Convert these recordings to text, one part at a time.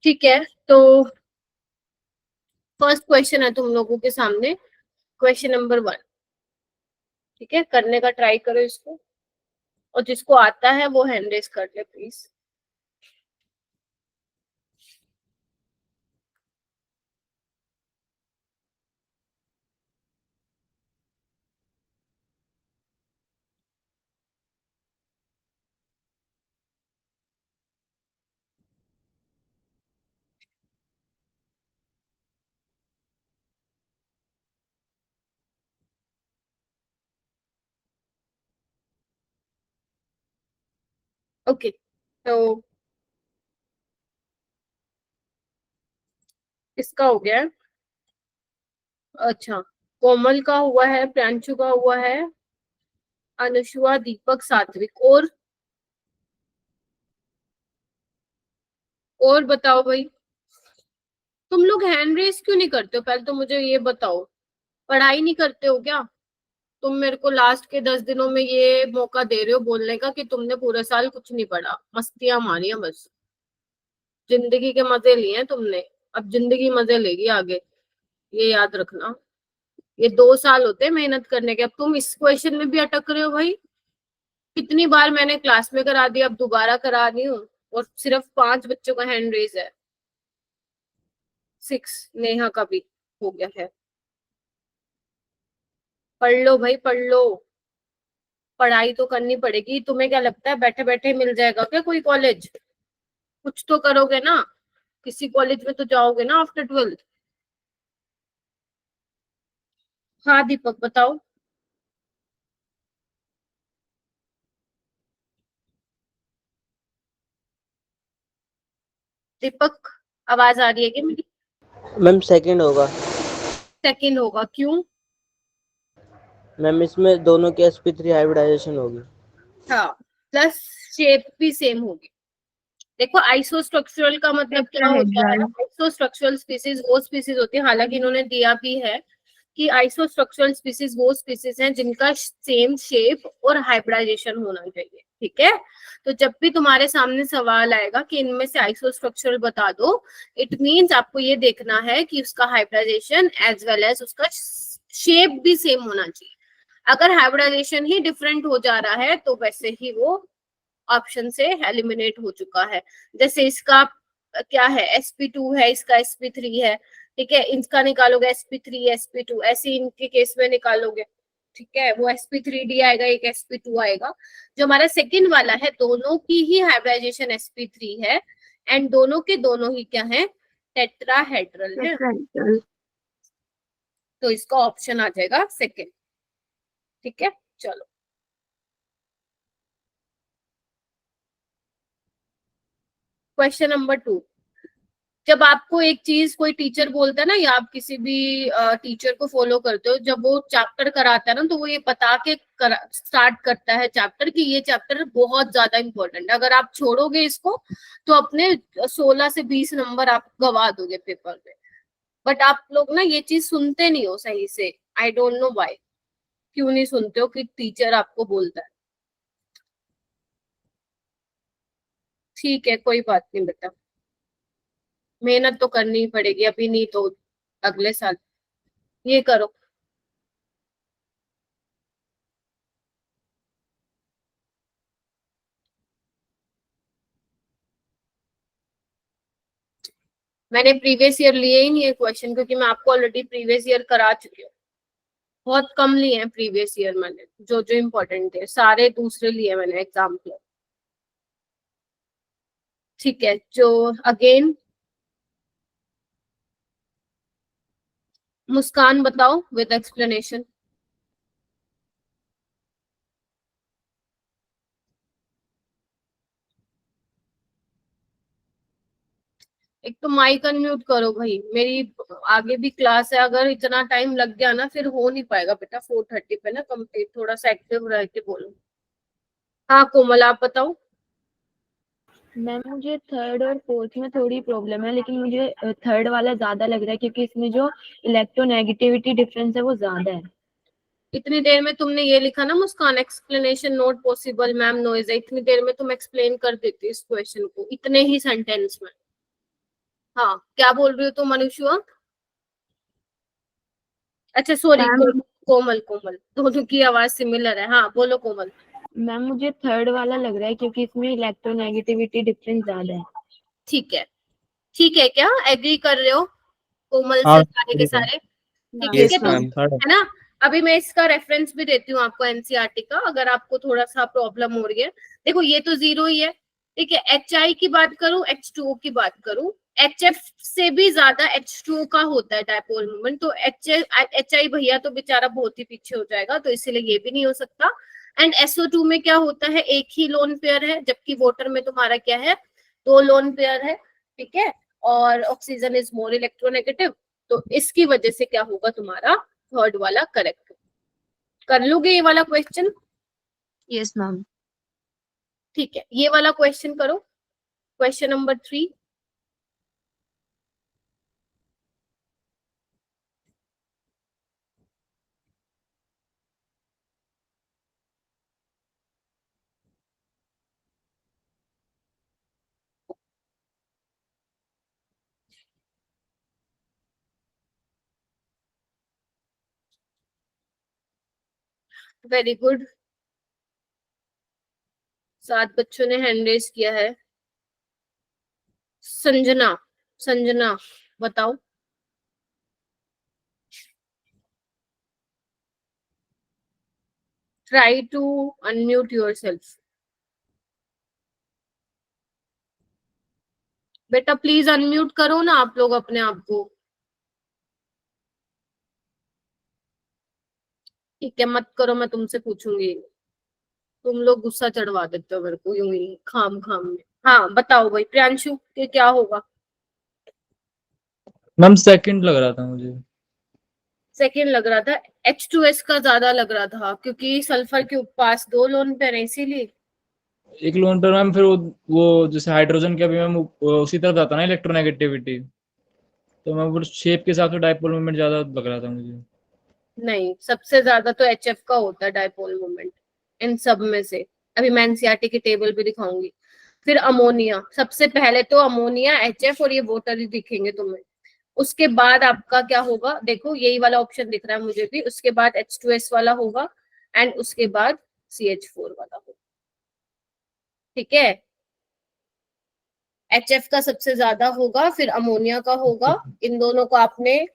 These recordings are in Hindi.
ठीक है, तो फर्स्ट क्वेश्चन है तुम लोगों के सामने, क्वेश्चन नंबर 1। ठीक है, करने का ट्राई करो इसको, और जिसको आता है वो हैंड रेज कर ले प्लीज। ओके, तो इसका हो गया। अच्छा, कोमल का हुआ है, प्रियांशु का हुआ है, अनुष्वा, दीपक, सात्विक, और बताओ भाई, तुम लोग हैंड रेस क्यों नहीं करते हो? पहले तो मुझे ये बताओ, पढ़ाई नहीं करते हो क्या? तुम मेरे को लास्ट के 10 दिनों में ये मौका दे रहे हो बोलने का कि तुमने पूरे साल कुछ नहीं पढ़ा, मस्तियां मारी हैं बस, जिंदगी के मजे लिए हैं तुमने, अब जिंदगी मजे लेगी आगे, ये याद रखना। ये 2 साल होते हैं मेहनत करने के, अब तुम इस क्वेश्चन में भी अटक रहे हो भाई। कितनी बार मैंने क्लास में करा दिया, अब दोबारा करा रही हूँ, और सिर्फ 5 बच्चों का हैंड रेज है। 6, नेहा का भी हो गया है। पढ़ लो भाई, पढ़ लो, पढ़ाई तो करनी पड़ेगी। तुम्हें क्या लगता है बैठे बैठे मिल जाएगा क्या कोई कॉलेज? कुछ तो करोगे ना, किसी कॉलेज में तो जाओगे ना आफ्टर 12th। हाँ दीपक बताओ। दीपक, आवाज आ रही है क्या मेरी? मैम सेकंड होगा। सेकंड होगा, क्यों? मैम इसमें दोनों की sp3 हाइब्रिडाइजेशन होगी। हाँ, प्लस शेप भी सेम होगी। देखो, आइसोस्ट्रक्चरल का मतलब क्या होता है? आइसोस्ट्रक्चरल स्पीसीज वो स्पीसीज होती है, हालांकि इन्होंने दिया भी है कि आइसोस्ट्रक्चरल स्पीसीज वो स्पीसीज हैं जिनका सेम शेप और हाइब्रिडाइजेशन होना चाहिए। ठीक है, तो जब भी तुम्हारे सामने सवाल आएगा कि इनमें से आइसोस्ट्रक्चरल बता दो, इट मींस आपको ये देखना है कि उसका हाइब्रिडाइजेशन एज वेल एज उसका शेप भी सेम होना चाहिए। अगर हाइब्रिडाइजेशन ही डिफरेंट हो जा रहा है तो वैसे ही वो ऑप्शन से एलिमिनेट हो चुका है। जैसे इसका क्या है, sp2 है, इसका sp3 है। ठीक है, इसका निकालोगे sp3 sp2, ऐसे इनके केस में निकालोगे। ठीक है, वो sp3d आएगा, एक sp2 आएगा। जो हमारा सेकंड वाला है, दोनों की ही हाइब्रिडाइजेशन sp3 है, एंड दोनों के दोनों ही क्या है, टेट्राहेड्रल है। तो इसका ऑप्शन आ जाएगा सेकंड। ठीक है, चलो क्वेश्चन नंबर 2। जब आपको एक चीज कोई टीचर बोलता है ना, या आप किसी भी टीचर को फॉलो करते हो, जब वो चैप्टर कराता है ना, तो वो ये बता के स्टार्ट करता है चैप्टर कि ये चैप्टर बहुत ज्यादा इंपॉर्टेंट है, अगर आप छोड़ोगे इसको तो अपने 16 से 20 नंबर आप गवा दोगे पेपर में। बट आप लोग ना ये चीज सुनते नहीं हो सही से, आई डोंट नो व्हाई। क्यों नहीं सुनते हो कि टीचर आपको बोलता है? ठीक है, कोई बात नहीं बेटा, मेहनत तो करनी ही पड़ेगी, अभी नहीं तो अगले साल। ये करो, मैंने प्रीवियस ईयर लिए ही नहीं है क्वेश्चन, क्योंकि मैं आपको ऑलरेडी प्रीवियस ईयर करा चुकी हूँ। बहुत कम लिए हैं प्रीवियस ईयर मैंने, जो जो इम्पोर्टेंट थे सारे दूसरे लिए मैंने एग्जाम के। ठीक है, जो अगेन मुस्कान बताओ विद एक्सप्लेनेशन। एक तो माइक अनम्यूट करो भाई, मेरी आगे भी क्लास है, अगर इतना टाइम लग गया ना फिर हो नहीं पाएगा बेटा 4:30 पे ना कंप्लीट, थोड़ा सा एक्टिव रह के बोलो। हाँ कोमल आप बताओ। मैम मुझे थर्ड और फोर्थ में थोड़ी प्रॉब्लम है, लेकिन मुझे थर्ड वाला ज्यादा लग रहा है क्योंकि इसमें जो इलेक्ट्रोनेगेटिविटी डिफरेंस है वो ज्यादा है। इतनी देर में तुमने ये लिखा ना Muskan, explanation not possible ma'am noise है, इतनी देर में तुम एक्सप्लेन कर देती इस क्वेश्चन को इतने ही सेंटेंस में। हाँ क्या बोल रही हो तुम मनुष्य? अच्छा सॉरी मैम कोमल, कोमल दोनों की आवाज सिमिलर है। हाँ बोलो कोमल। मैम मुझे थर्ड वाला लग रहा है क्योंकि इसमें इलेक्ट्रोनेगेटिविटी डिफरेंस ज्यादा है। ठीक है, ठीक है, क्या एग्री कर रहे हो कोमल हाँ से सारे के ठीक है। सारे? ठीक हाँ है यस तो मैम थर्ड। है ना। अभी मैं इसका रेफरेंस भी देती हूँ आपको एनसीईआरटी का, अगर आपको थोड़ा सा प्रॉब्लम हो रही है। देखो ये तो जीरो ही है, ठीक है। एच आई की बात करूं, H2O की बात करूं, HF से भी ज्यादा H2O का होता है डायपोल मोमेंट, तो HI भैया तो बेचारा बहुत ही पीछे हो जाएगा, तो इसीलिए ये भी नहीं हो सकता। एंड SO2 में क्या होता है, एक ही लोन पेयर है, जबकि वाटर में तुम्हारा क्या है, दो लोन पेयर है, ठीक है। और ऑक्सीजन इज मोर इलेक्ट्रोनेगेटिव, तो इसकी वजह से क्या होगा तुम्हारा थर्ड वाला करेक्ट। कर लोगे ये वाला क्वेश्चन? Yes ma'am. ठीक है, ये वाला क्वेश्चन करो, क्वेश्चन नंबर 3। वेरी गुड, 7 बच्चों ने हैंड रेज किया है। संजना, संजना बताओ। Try to unmute yourself. बेटा प्लीज अनम्यूट करो ना आप लोग अपने आप को। ठीक है मत करो, मैं तुमसे पूछूंगी। तुम लोग गुस्सा चढ़वा देते हो मेरे को यूं ही खाम खाम में। हाँ बताओ भाई प्रियांशु के क्या होगा? मैम सेकंड लग रहा था मुझे। सेकेंड लग रहा था, H2S का ज्यादा लग रहा था क्योंकि सल्फर के पास दो लोन पेयर है इसीलिए। एक लोन पर मैम फिर वो जैसे हाइड्रोजन के अभी मैम उसी तरफ जाता ना इलेक्ट्रोनेगेटिविटी, तो मैं वो शेप के हिसाब से डाइपोल मोमेंट ज्यादा लग रहा था मुझे। नहीं, सबसे ज्यादा तो HF का होता है डायपोल मोमेंट इन सब में से। अभी मैं एनसीईआरटी की टेबल भी दिखाऊंगी। फिर अमोनिया, सबसे पहले तो अमोनिया HF और ये वाटर ही दिखेंगे तुम्हें। उसके बाद आपका क्या होगा, देखो यही वाला ऑप्शन दिख रहा है मुझे भी, उसके बाद H2S वाला होगा एंड उसके बाद CH4 वाला होगा, ठीक है। HF का सबसे ज्यादा होगा, फिर अमोनिया का होगा। इन दोनों को आपने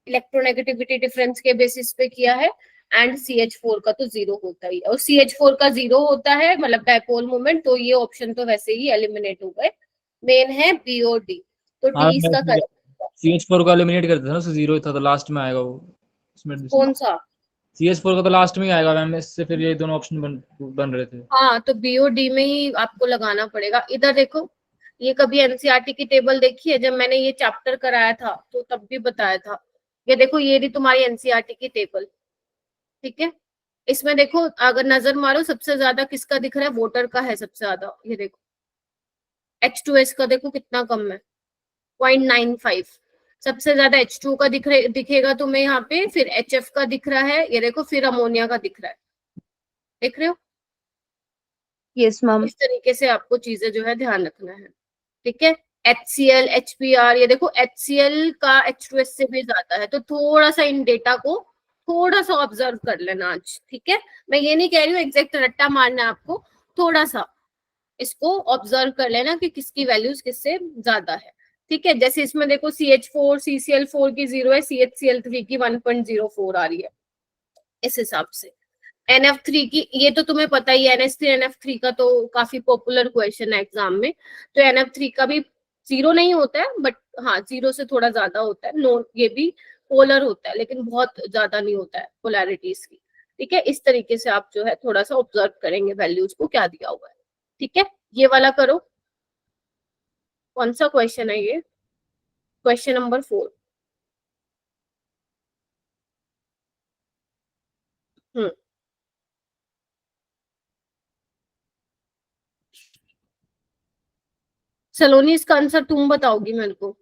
इलेक्ट्रोनेगेटिविटी डिफरेंस के बेसिस पे किया है। एंड CH4 का तो जीरो होता ही है, और CH4 का जीरो होता है मतलब डायपोल मोमेंट, तो ये ऑप्शन तो वैसे ही एलिमिनेट हो गए। मेन है B और D, तो हाँ D इसका मैं करेक्ट। CH4 को एलिमिनेट करते थे ना, उससे जीरो था तो लास्ट में आएगा वो इसमें। कौन सा? CH4 का तो लास्ट में ही आएगा मैम, इससे फिर ये दोनों ऑप्शन बन रहे थे। हाँ तो B और D में ही आपको लगाना पड़ेगा। इधर देखो, ये कभी एनसीईआरटी की टेबल देखी है? जब मैंने ये चैप्टर कराया था तो तब भी बताया था। ये देखो ये रही तुम्हारी एनसीईआरटी की टेबल, ठीक है। इसमें देखो अगर नजर मारो सबसे ज्यादा किसका दिख रहा है, वोटर का है सबसे ज्यादा। ये देखो H2S का देखो कितना कम है, 0.95। सबसे ज्यादा H2 का दिखेगा तुम्हें यहाँ पे, फिर HF का दिख रहा है, ये देखो फिर अमोनिया का दिख रहा है, देख रहे हो? Yes ma'am. इस तरीके से आपको चीजें जो है ध्यान रखना है, ठीक है। HCl HBr, ये देखो HCl का H2S से भी ज्यादा है, तो थोड़ा सा इन डेटा को थोड़ा सा ऑब्जर्व कर लेना आज, ठीक है। मैं ये नहीं कह रही हूँ एग्जैक्ट रट्टा मारना है आपको, थोड़ा सा इसको ऑब्जर्व कर लेना कि किसकी वैल्यूज किससे ज्यादा है, ठीक है। जैसे इसमें देखो CH4 CCl4 की 0 है, CHCl3 की 1.04 आ रही है, इस हिसाब से। NF3 की ये तो तुम्हें पता ही है, NH3 NF3 का तो काफी पॉपुलर क्वेश्चन है एग्जाम में। तो NF3 का भी जीरो नहीं होता है, बट हाँ जीरो से थोड़ा ज्यादा होता है। नो ये भी पोलर होता है लेकिन बहुत ज्यादा नहीं होता है पोलैरिटीज की, ठीक है। इस तरीके से आप जो है थोड़ा सा ऑब्जर्व करेंगे वैल्यूज को क्या दिया हुआ है, ठीक है। ये वाला करो, कौन सा क्वेश्चन है ये, क्वेश्चन नंबर 4। हम्म, सलोनी इसका आंसर तुम बताओगी मेरे को?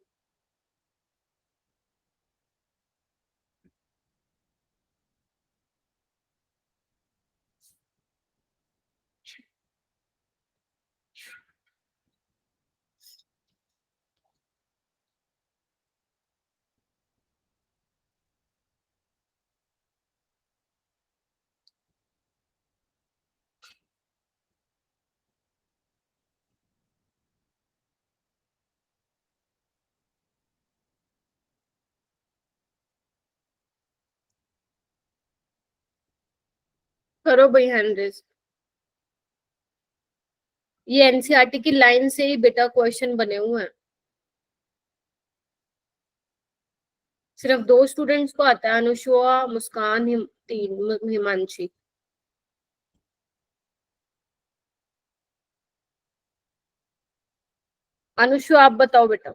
करो भाई हैंड रेज। ये एनसीईआरटी की लाइन से ही बेटा क्वेश्चन बने हुए हैं। सिर्फ 2 स्टूडेंट्स को आता है, अनुशुआ, मुस्कान, हिमांशी। अनुशुआ आप बताओ बेटा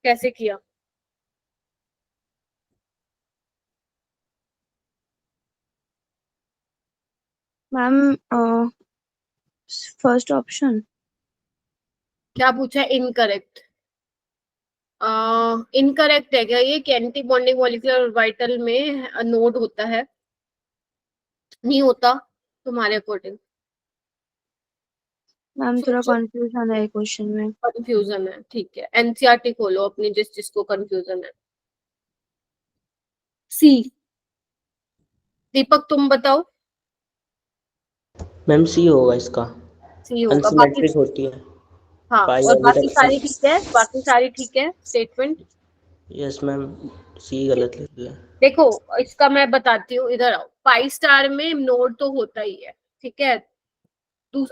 कैसे किया। Ma'am first option. क्या पूछा? इनकरेक्ट। इनकरेक्ट है क्या ये कि एंटी बॉन्डिंग मॉलिक्यूलर ऑर्बिटल में नोड होता है? नहीं होता तुम्हारे अकॉर्डिंग? मैम थोड़ा सोचो। कंफ्यूजन है क्वेश्चन में। कंफ्यूजन है, ठीक है, एनसीईआरटी खोलो अपनी, जिसको कंफ्यूजन है। सी। दीपक तुम बताओ। मैम सी होगा इसका। सी होगा, बाकी। अनसिमेट्रिक होती है हाँ, पाई और बाकी सारी ऑर्बिटल। ठीक है, बाकी सारी ठीक है स्टेटमेंट। यस मैम, सी गलत लिख दिया। देखो, इसका मैं बताती हूँ, इधर आओ। पाई स्टार में नोड तो होता ही है, ठीक है।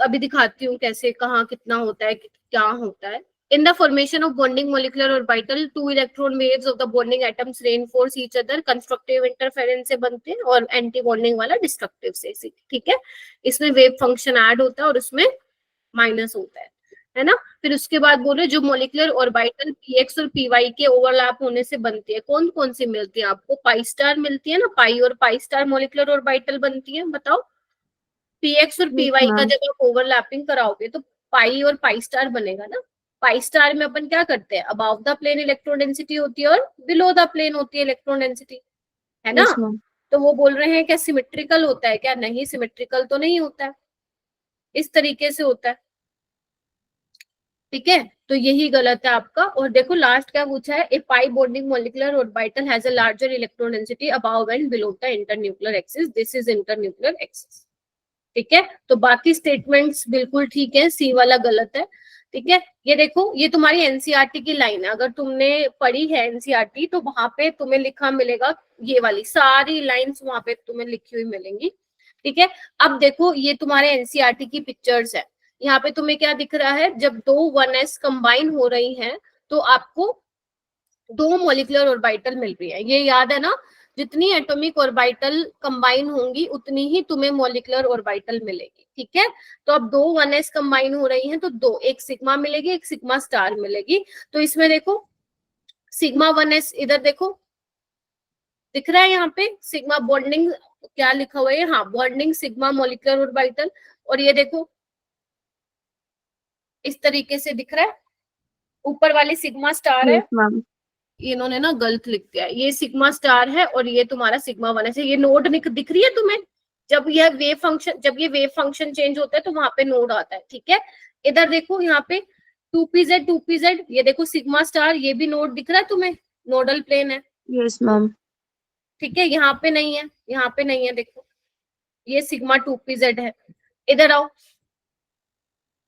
अभी दिखाती हूँ कैसे, कहाँ कितना होता है, क्या होता है। In the formation of bonding molecular orbital, 2 electron waves of the bonding atoms reinforce each other, constructive interference से बनते हैं और एंटी बॉन्डिंग वाला डिस्ट्रक्टिव से, ठीक है। इसमें वेव फंक्शन ऐड होता है और उसमें माइनस होता है ना। फिर उसके बाद बोले जो मोलिकुलर ऑर्बिटल पीएक्स और पीवाई के ओवरलैप होने से बनती है, कौन कौन सी मिलती है आपको? पाई स्टार मिलती है ना, पाई और पाई स्टार मोलिकुलर ऑर्बिटल बनती है, बताओ। पीएक्स और यस पीवाई का मैम। जब आप ओवरलैपिंग कराओगे तो पाई और पाई स्टार बनेगा ना। पाई स्टार में अपन क्या करते हैं, above the plane electron density होती है और बिलो द प्लेन होती है इलेक्ट्रॉन डेंसिटी, है ना। Yes ma'am. तो वो बोल रहे हैं क्या सिमेट्रिकल होता है क्या? नहीं, सिमेट्रिकल तो नहीं होता है, इस तरीके से होता है, ठीक है। तो यही गलत है आपका। और देखो लास्ट क्या पूछा है, a pi bonding molecular orbital has a larger electron density above and below the internuclear axis, this is internuclear axis, ठीक है। तो बाकी स्टेटमेंट्स बिल्कुल ठीक है, सी वाला गलत है, ठीक है। ये देखो, ये तुम्हारी एनसीईआरटी की लाइन है, अगर तुमने पढ़ी है एनसीईआरटी तो वहां पे तुम्हें लिखा मिलेगा, ये वाली सारी लाइंस वहां पे तुम्हें लिखी हुई मिलेंगी, ठीक है। अब देखो, ये तुम्हारे एनसीईआरटी की पिक्चर्स है। यहाँ पे तुम्हें क्या दिख रहा है, जब दो 1s कंबाइन हो रही हैं तो आपको 2 मोलिकुलर ऑर्बिटल मिल रही है, ये याद है ना। जितनी एटॉमिक ऑर्बिटल कंबाइन होंगी उतनी ही तुम्हें मोलिकुलर ऑर्बिटल मिलेगी, ठीक है। तो अब 2 1s कंबाइन हो रही हैं तो दो, एक सिग्मा मिलेगी, एक सिग्मा स्टार मिलेगी। तो इसमें देखो सिग्मा 1s, इधर देखो दिख रहा है यहाँ पे सिग्मा बॉन्डिंग, क्या लिखा हुआ है, हाँ, बॉन्डिंग सिग्मा मोलिकुलर ऑर्बिटल। और ये देखो इस तरीके से दिख रहा है, ऊपर वाली सिग्मा स्टार है। Yes ma'am. इन्होंने ना गलत लिख दिया है, ये सिग्मा स्टार है और ये तुम्हारा सिग्मा 1 है। ये नोड दिख रही है तुम्हें, जब ये वेव फंक्शन चेंज होता है तो वहां पे नोड आता है, ठीक है। इधर देखो यहाँ पे 2pz, ये देखो सिग्मा स्टार, ये भी नोड दिख रहा है तुम्हें, नोडल प्लेन है, यस मैम। ठीक है। यहाँ पे नहीं है, यहाँ पे नहीं है, देखो ये सिग्मा 2pz है। इधर आओ,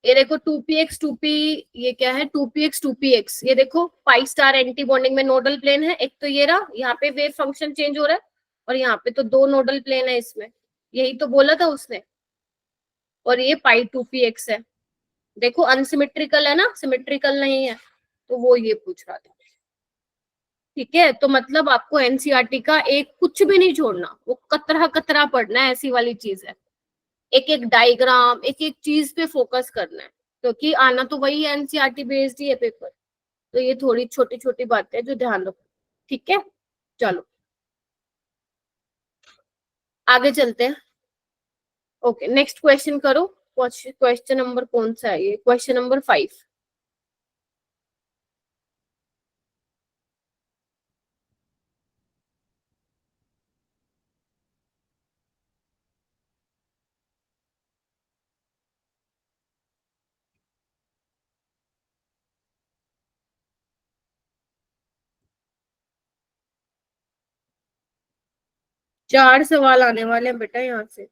ये देखो 2px 2p, ये क्या है 2px 2px, ये देखो पाई स्टार एंटी बॉन्डिंग में नोडल प्लेन है, एक तो ये रहा, यहाँ पे वेव फंक्शन चेंज हो रहा है और यहाँ पे तो 2 नोडल प्लेन है इसमें, यही तो बोला था उसने। और ये पाई 2px है, देखो अनसिमेट्रिकल है ना, सिमेट्रिकल नहीं है, तो वो ये पूछ रहा था, ठीक है। तो मतलब आपको एनसीईआरटी का एक कुछ भी नहीं छोड़ना, वो कतरा कतरा पढ़ना है, ऐसी वाली चीज है। एक एक डायग्राम, एक एक चीज पे फोकस करना है, क्योंकि आना तो वही है, एनसीईआरटी बेस्ड ही है पेपर। तो ये थोड़ी छोटी छोटी बातें हैं जो ध्यान रखो, ठीक है। चलो आगे चलते हैं। ओके, नेक्स्ट क्वेश्चन करो। क्वेश्चन नंबर कौन सा है ये? Question number 5। चार सवाल आने वाले हैं बेटा यहाँ से।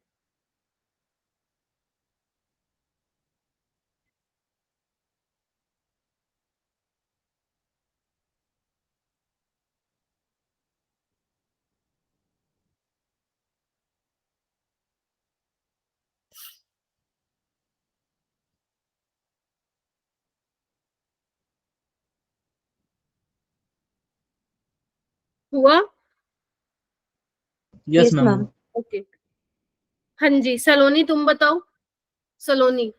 हुआ? Yes Yes, ma'am. ma'am. Okay, हाँ जी सलोनी तुम बताओ। सलोनी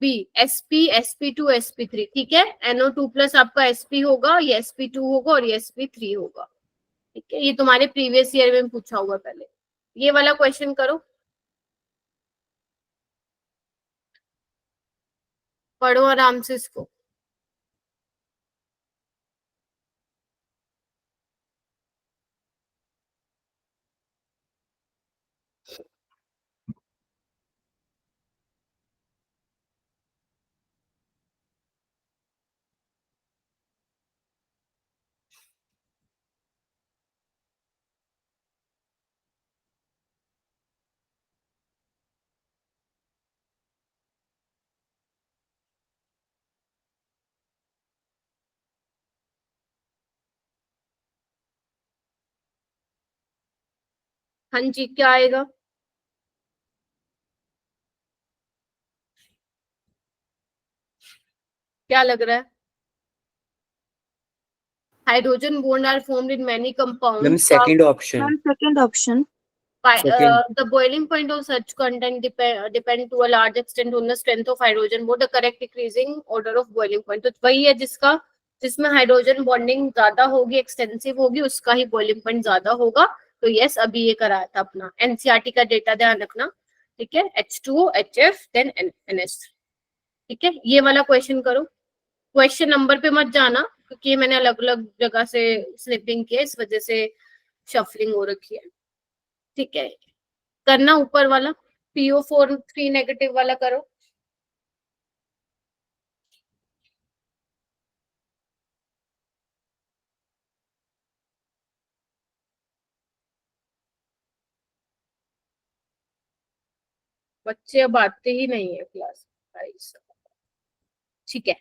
बी, sp sp2 ठीक है। NO2 प्लस आपका sp होगा, ये sp2 होगा और ये sp3 होगा। ठीक है, ये तुम्हारे प्रीवियस ईयर में पूछा हुआ पहले। ये वाला क्वेश्चन करो, पढ़ो आराम से इसको। हाँ जी, क्या आएगा? क्या लग रहा है? Hydrogen bond are formed in many ma'am compounds. Second option. Ma'am, second option. Second. The boiling point of such content depend to a large extent on the strength of hydrogen bond, the correct decreasing order of boiling point। तो वही है जिसमें हाइड्रोजन बॉन्डिंग ज्यादा होगी, एक्सटेंसिव होगी, उसका ही बॉइलिंग पॉइंट ज्यादा होगा। तो यस, अभी ये कराया था अपना एनसीईआरटी का डेटा, ध्यान रखना। ठीक है, H2O HF देन NH3। ठीक है, ये वाला क्वेश्चन करो। क्वेश्चन नंबर पे मत जाना, क्योंकि मैंने अलग अलग जगह से स्लिपिंग किया, इस वजह से शफलिंग हो रखी है। ठीक है, करना ऊपर वाला PO4 3 नेगेटिव वाला करो। बच्चे अब आते ही नहीं है क्लास। ठीक है,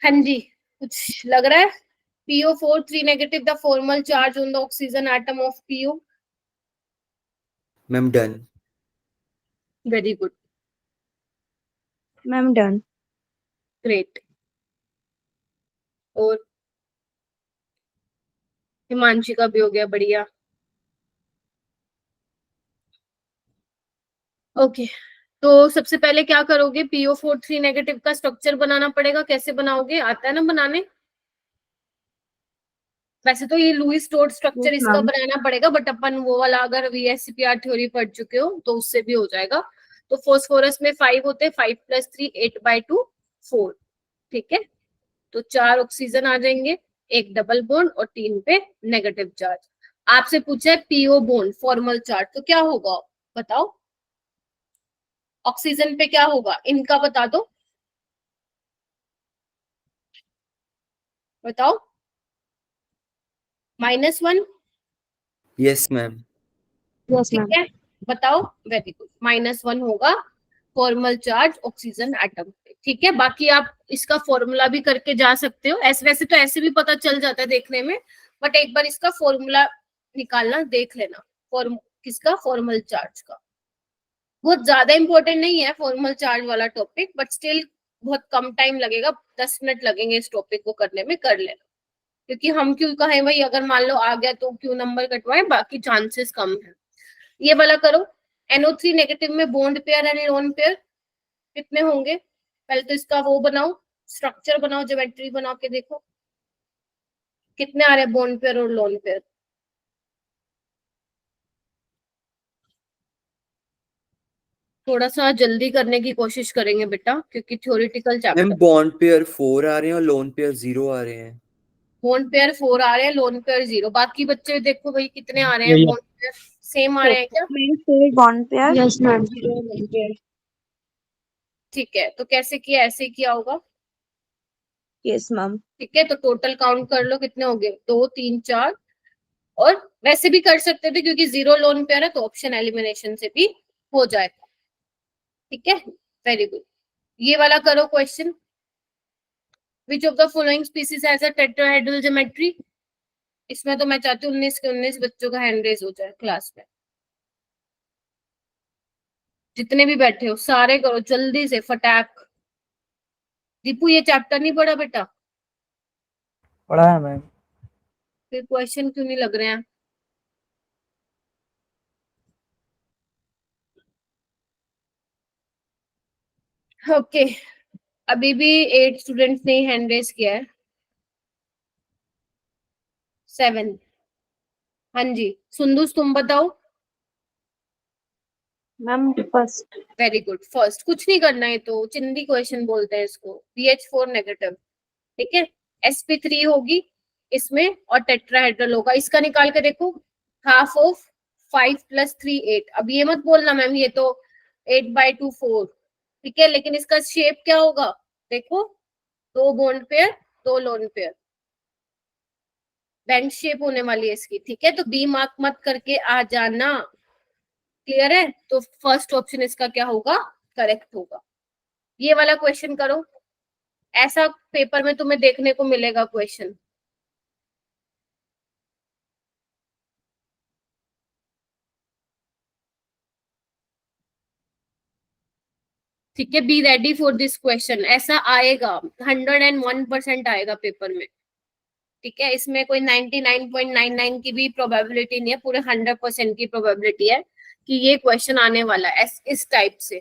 हाँ जी, कुछ लग रहा है? PO4 3 negative the formal charge on the oxygen atom of PO। Ma'am done. Very good, Ma'am, done. Great. और हिमांशी का भी हो गया, बढ़िया। ओके, तो सबसे पहले क्या करोगे? PO4 3 नेगेटिव का स्ट्रक्चर बनाना पड़ेगा। कैसे बनाओगे? आता है ना बनाने? वैसे तो ये लुईस टोड स्ट्रक्चर Yes, इसका ma'am. बनाना पड़ेगा, बट अपन वो वाला अगर VSCPR थ्योरी पढ़ चुके हो तो उससे भी हो जाएगा। तो फोस्फोरस में 5 होते हैं, 5 + 3 8/2 4। ठीक है, तो 4 ऑक्सीजन आ जाएंगे, एक डबल बॉन्ड और 3 पे नेगेटिव चार्ज। आपसे पूछा है PO बॉन्ड फॉर्मल चार्ज, तो क्या होगा बताओ? ऑक्सीजन पे क्या होगा इनका बता दो, बताओ। -1। Yes ma'am. Yes, ठीक ma'am. है, बताओ। वेरी गुड, -1 होगा फॉर्मल चार्ज ऑक्सीजन एटम पे। ठीक है, बाकी आप इसका फॉर्मूला भी करके जा सकते हो। ऐसे वैसे तो ऐसे भी पता चल जाता है देखने में, बट एक बार इसका फॉर्मूला निकालना देख लेना। फॉर्म किसका? फॉर्मल चार्ज का। बहुत ज्यादा इंपॉर्टेंट नहीं है फॉर्मल चार्ज वाला टॉपिक, बट स्टिल बहुत कम टाइम लगेगा, 10 मिनट लगेंगे इस टॉपिक को करने में, कर लेना। क्योंकि हम क्यों कहें भाई, अगर मान लो आ गया तो क्यों नंबर कटवाए, बाकी चांसेस कम है। ये वाला करो। NO3 नेगेटिव में bond pair and lone pair कितने होंगे? पहले तो इसका वो बनाओ, स्ट्रक्चर बनाओ, ज्योमेट्री बना के देखो कितने आ रहे हैं बॉन्ड पेयर और लोन पेयर। थोड़ा सा जल्दी करने की कोशिश करेंगे बेटा, क्योंकि theoretical ma'am chapter. Bond pair 4 आ रहे हैं और लोन पेयर 0 आ रहे हैं। बॉन्ड पेयर 4 आ रहे हैं, लोन पेयर 0। बाकी बच्चे देखो भाई कितने आ रहे हैं यही है। बॉन्ड पेयर, सेम आ रहे हैं क्या? Main pair, bond pair. Yes, ma'am. Zero lone pair. ठीक है, तो कैसे किया? ऐसे किया होगा। Yes, ma'am. ठीक है, तो टोटल काउंट कर लो कितने हो गए, 2 3 4। और वैसे भी कर सकते थे, क्योंकि 0 लोन पेयर है तो ऑप्शन एलिमिनेशन से भी हो जाएगा। ठीक है, वेरी गुड। ये वाला करो question. Which of the following species has a tetrahedral geometry. इसमें तो मैं चाहती हूँ 19 के 19 बच्चों का हैंड रेज हो जाए क्लास में। जितने भी बैठे हो सारे करो जल्दी से, फटाक। दीपू ये चैप्टर नहीं पढ़ा बेटा? पढ़ा है मैम। फिर क्वेश्चन क्यों नहीं लग रहे हैं? ओके अभी भी 8 स्टूडेंट्स ने हैंड रेज किया है। 7। हाँ जी सुंदुस तुम बताओ। Ma'am first. Very good first. कुछ नहीं करना है तो चिंदी क्वेश्चन बोलते हैं इसको। BH4 नेगेटिव ठीक है। sp3 होगी इसमें और टेट्राहेड्रल होगा। इसका निकाल के देखो हाफ ऑफ 5 + 3 8। अब ये मत बोलना मैम ये तो 8/2 4 ठीक है। लेकिन इसका शेप क्या होगा देखो 2 bond pair 2 lone pair bench shape होने वाली है इसकी ठीक है। तो बी मार्क मत करके आ जाना। क्लियर है? तो फर्स्ट ऑप्शन इसका क्या होगा करेक्ट होगा। ये वाला क्वेश्चन करो। ऐसा पेपर में तुम्हें देखने को मिलेगा क्वेश्चन। ठीक है be ready for this question. ऐसा आएगा 101% आएगा पेपर में ठीक है। इसमें कोई 99.99 की भी प्रोबेबिलिटी नहीं है पूरे 100% की प्रोबेबिलिटी है कि ये क्वेश्चन आने वाला है इस टाइप से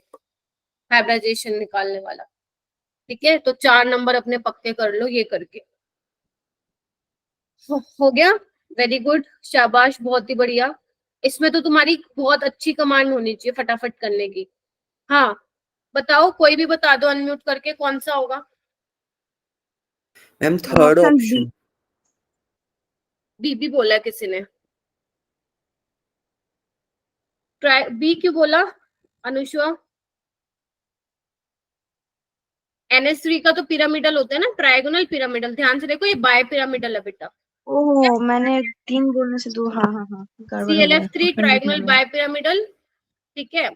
हाइब्रिडाइजेशन निकालने वाला ठीक है। तो 4 नंबर अपने पक्के कर लो ये करके। हो गया वेरी गुड शाबाश बहुत ही बढ़िया। इसमें तो तुम्हारी बहुत अच्छी कमांड होनी चाहिए फटाफट करने की। हाँ बताओ कोई भी बता दो अनम्यूट करके कौन सा होगा। Ma'am third Option option. B बोला किसी ने? ट्राई बी क्यों बोला अनुष्वा? NH3 का तो पिरामिडल होता है ना ट्रायगोनल पिरामिडल। ध्यान से देखो ये बाय पिरामिडल है बेटा। ओह मैंने 3 बोलने से 2 हाँ हाँ हाँ गड़बड़ हो गया CLF3 ट्रायगोनल बाय पिरामिडल ठीक है।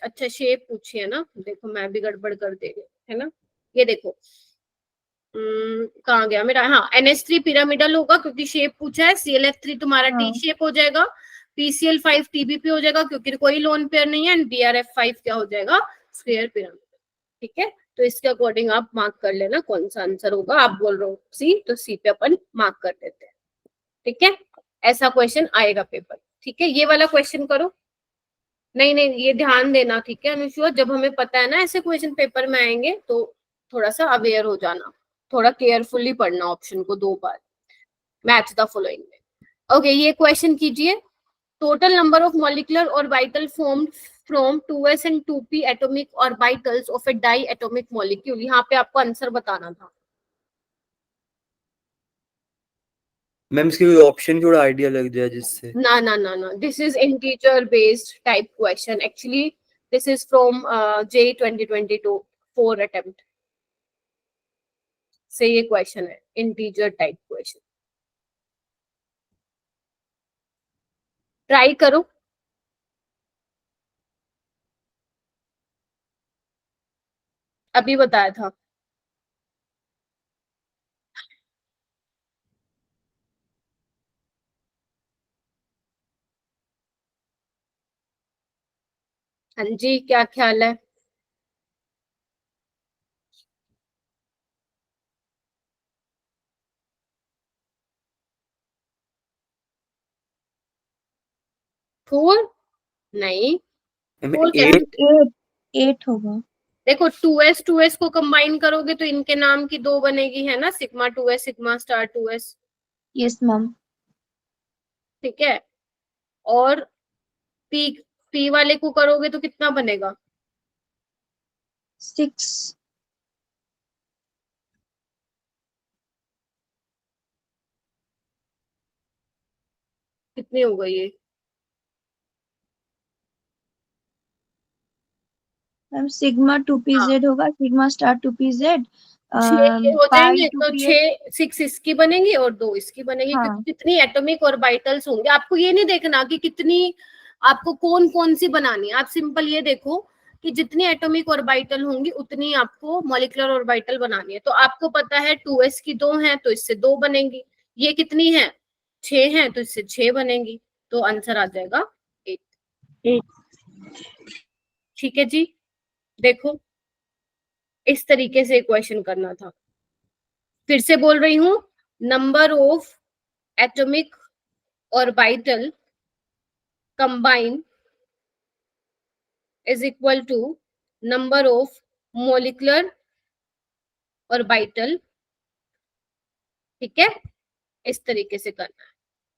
अच्छा शेप पूछी है ना देखो मैं भी गड़बड़ कर दे रही है ना। ये देखो कहाँ गया मेरा। हाँ NH3 पिरामिडल होगा क्योंकि शेप पूछा है। CLF3 तुम्हारा हाँ। T शेप हो जाएगा। PCl5 TBP हो जाएगा क्योंकि कोई लोन पेयर नहीं है। एंड BRF5 क्या हो जाएगा स्क्वायर पिरामिड ठीक है। तो इसके अकॉर्डिंग आप मार्क कर लेना कौन सा आंसर होगा। आप बोल रहे हो सी तो सी पे अपन मार्क कर देते हैं ठीक है। ऐसा क्वेश्चन आएगा पेपर ठीक है। ये वाला क्वेश्चन करो। नहीं नहीं ये ध्यान देना ठीक है अनुष्का। जब हमें पता है ना ऐसे क्वेश्चन पेपर में आएंगे तो थोड़ा सा अवेयर हो जाना। थोड़ा केयरफुली पढ़ना ऑप्शन को 2 बार। मैच द फॉलोइंग में। ओके ये क्वेश्चन कीजिए। Total number of molecular orbital formed from 2s and 2p atomic orbitals of a diatomic molecule. यहाँ पे आपको आंसर बताना था। मैम इसके ऑप्शन की थोड़ा आइडिया लग जाए जिससे। ना ना ना ना this is integer based type question actually. This is from JEE 2022 4 attempt से ये क्वेश्चन है इंटीजर टाइप क्वेश्चन। ट्राई करो। अभी बताया था। हाँ जी क्या ख्याल है? फोर नहीं फोर कैसे? 8 होगा। देखो 2s को कंबाइन करोगे तो इनके नाम की 2 बनेगी है ना sigma 2s sigma star 2s yes ma'am. ठीक है। और p p वाले को करोगे तो कितना बनेगा? 6 कितनी हो गई ये? मैम सिग्मा 2pz होगा सिग्मा स्टार 2pz 6 ये हो पाई जाएंगे तो 2px 6 इसकी बनेगी और 2 इसकी बनेगी हाँ। क्योंकि कितनी एटॉमिक ऑर्बिटल्स होंगे। आपको ये नहीं देखना कि कितनी आपको कौन कौन सी बनानी है। आप सिंपल ये देखो कि जितनी एटॉमिक ऑर्बिटल होंगी उतनी आपको मॉलिक्यूलर ऑर्बिटल बनानी है। तो आपको पता है 2s की 2 है तो इससे 2 बनेंगी। ये कितनी है 6 है तो इससे 6 बनेंगी। तो आंसर आ जाएगा 8 8। ठीक है जी। देखो इस तरीके से क्वेश्चन करना था। फिर से बोल रही हूँ, number of atomic orbital combine is equal to number of molecular orbital, ठीक है, इस तरीके से करना है।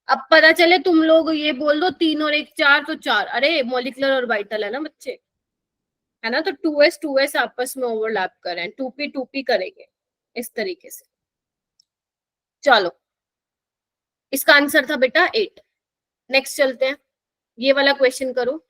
अब पता चले तुम लोग ये बोल दो 3 और 1 4, तो 4, अरे मोलिकुलर ऑर्बिटल है ना बच्चे, है ना, तो 2s आपस में ओवरलैप कर रहे हैं, 2p करेंगे इस तरीके से। चलो, इसका आंसर था बेटा 8। नेक्स्ट चलते हैं, ये वाला क्वेश्चन करो।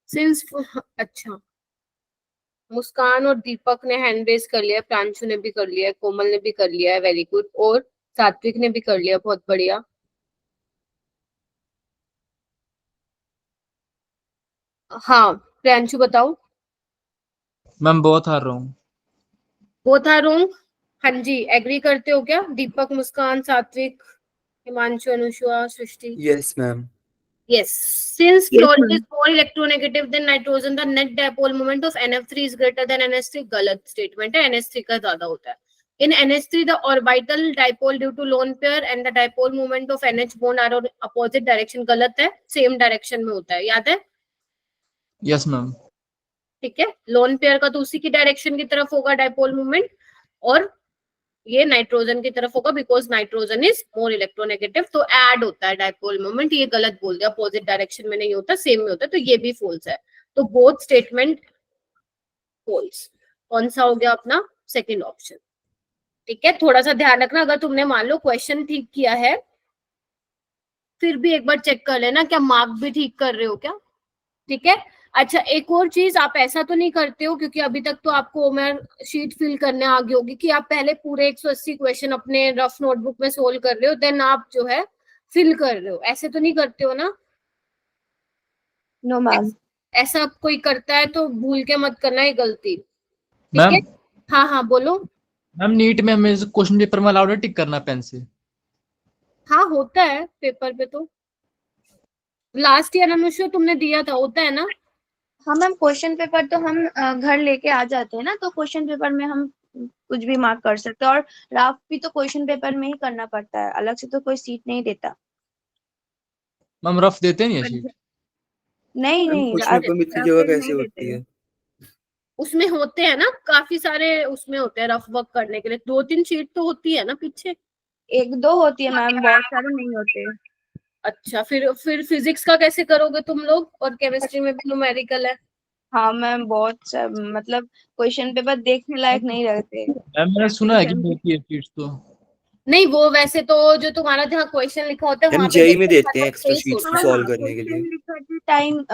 सिंस अच्छा, मुस्कान और दीपक ने हैंड रेज कर लिया, प्रांशु ने भी कर लिया, कोमल ने भी कर लिया है, वेरी गुड, और सात्विक ने भी कर लिया, बहुत बढ़िया। हाँ प्रांशु बताओ। मैम बहुत हार रहा हूँ। बोथ आर रॉन्ग, हाँ जी, एग्री करते हो क्या? Deepak, Muskan, Satvik, Himanshu, Anusha, Srishti. Yes ma'am. Yes, since Yes, fluorine ma'am. is more electronegative than nitrogen, the net dipole moment of NF3 is greater than NH3. गलत स्टेटमेंट है, NH3 का ज्यादा होता है। In NH3, the orbital dipole due to lone pair and the dipole moment of NH bond are on opposite direction. गलत है, सेम डायरेक्शन में होता है, याद है? Yes ma'am. ठीक है, लोन पेयर का तो उसी की डायरेक्शन की तरफ होगा डायपोल मूवमेंट, और ये नाइट्रोजन की तरफ होगा, because nitrogen is more electronegative, तो ऐड होता है डायपोल मोमेंट। ये गलत बोल दिया, अपोजिट डायरेक्शन में नहीं होता, सेम में होता है, तो ये भी फॉल्स है। तो बोथ स्टेटमेंट फॉल्स। कौन सा हो गया अपना? Second option. ठीक है, थोड़ा सा ध्यान रखना, अगर तुमने मान लो क्वेश्चन ठीक किया है, फिर भी एक बार चेक कर लेना क्या मार्क भी ठीक कर रहे हो क्या। ठीक है, अच्छा एक और चीज, आप ऐसा तो नहीं करते हो, क्योंकि अभी तक तो आपको मैं शीट फिल करने आ गई होगी, कि आप पहले पूरे 180 क्वेश्चन अपने रफ नोटबुक में सोल्व कर रहे हो, देन आप जो है फिल कर रहे हो, ऐसे तो नहीं करते हो ना? No ma'am. ऐसा कोई करता है तो भूल के मत करना, ये गलती। ठीक मैम है, हाँ हाँ बोलो। मैम नीट में हमें क्वेश्चन पेपर में अलाउड है टिक करना पेन से? हाँ होता है पेपर पे, तो लास्ट ईयर अनुष्का तुमने दिया था, होता है ना? हाँ मैम, क्वेश्चन पेपर तो हम घर लेके आ जाते हैं ना, तो क्वेश्चन पेपर में हम कुछ भी मार्क कर सकते हैं, और ड्राफ्ट भी तो क्वेश्चन पेपर में ही करना पड़ता है, अलग से तो कोई सीट नहीं देता। मैम रफ देते नहीं है शीट? नहीं मैम नहीं, क्वेश्चन पेपर में इतनी जगह कैसे होती है? उसमें होते हैं ना काफी सारे, उसमें होते हैं रफ वर्क करने के लिए, 2-3 शीट तो होती है ना पीछे। 1-2 होती है मैम, बहुत सारे नहीं होते। अच्छा, फिर फिजिक्स का कैसे करोगे तुम लोग? और केमिस्ट्री में भी न्यूमेरिकल है। हाँ मैम, मतलब क्वेश्चन पेपर देखने लायक नहीं रहते। मैम मैंने सुना है कि होती है शीट्स तो। नहीं, वो वैसे तो जो तुम्हारा जहाँ क्वेश्चन लिखा होता है हम वहां पे जेई में देखो देते हैं एक्स्ट्रा space शीट्स होता है। सॉल्व करने के लिए। टाइम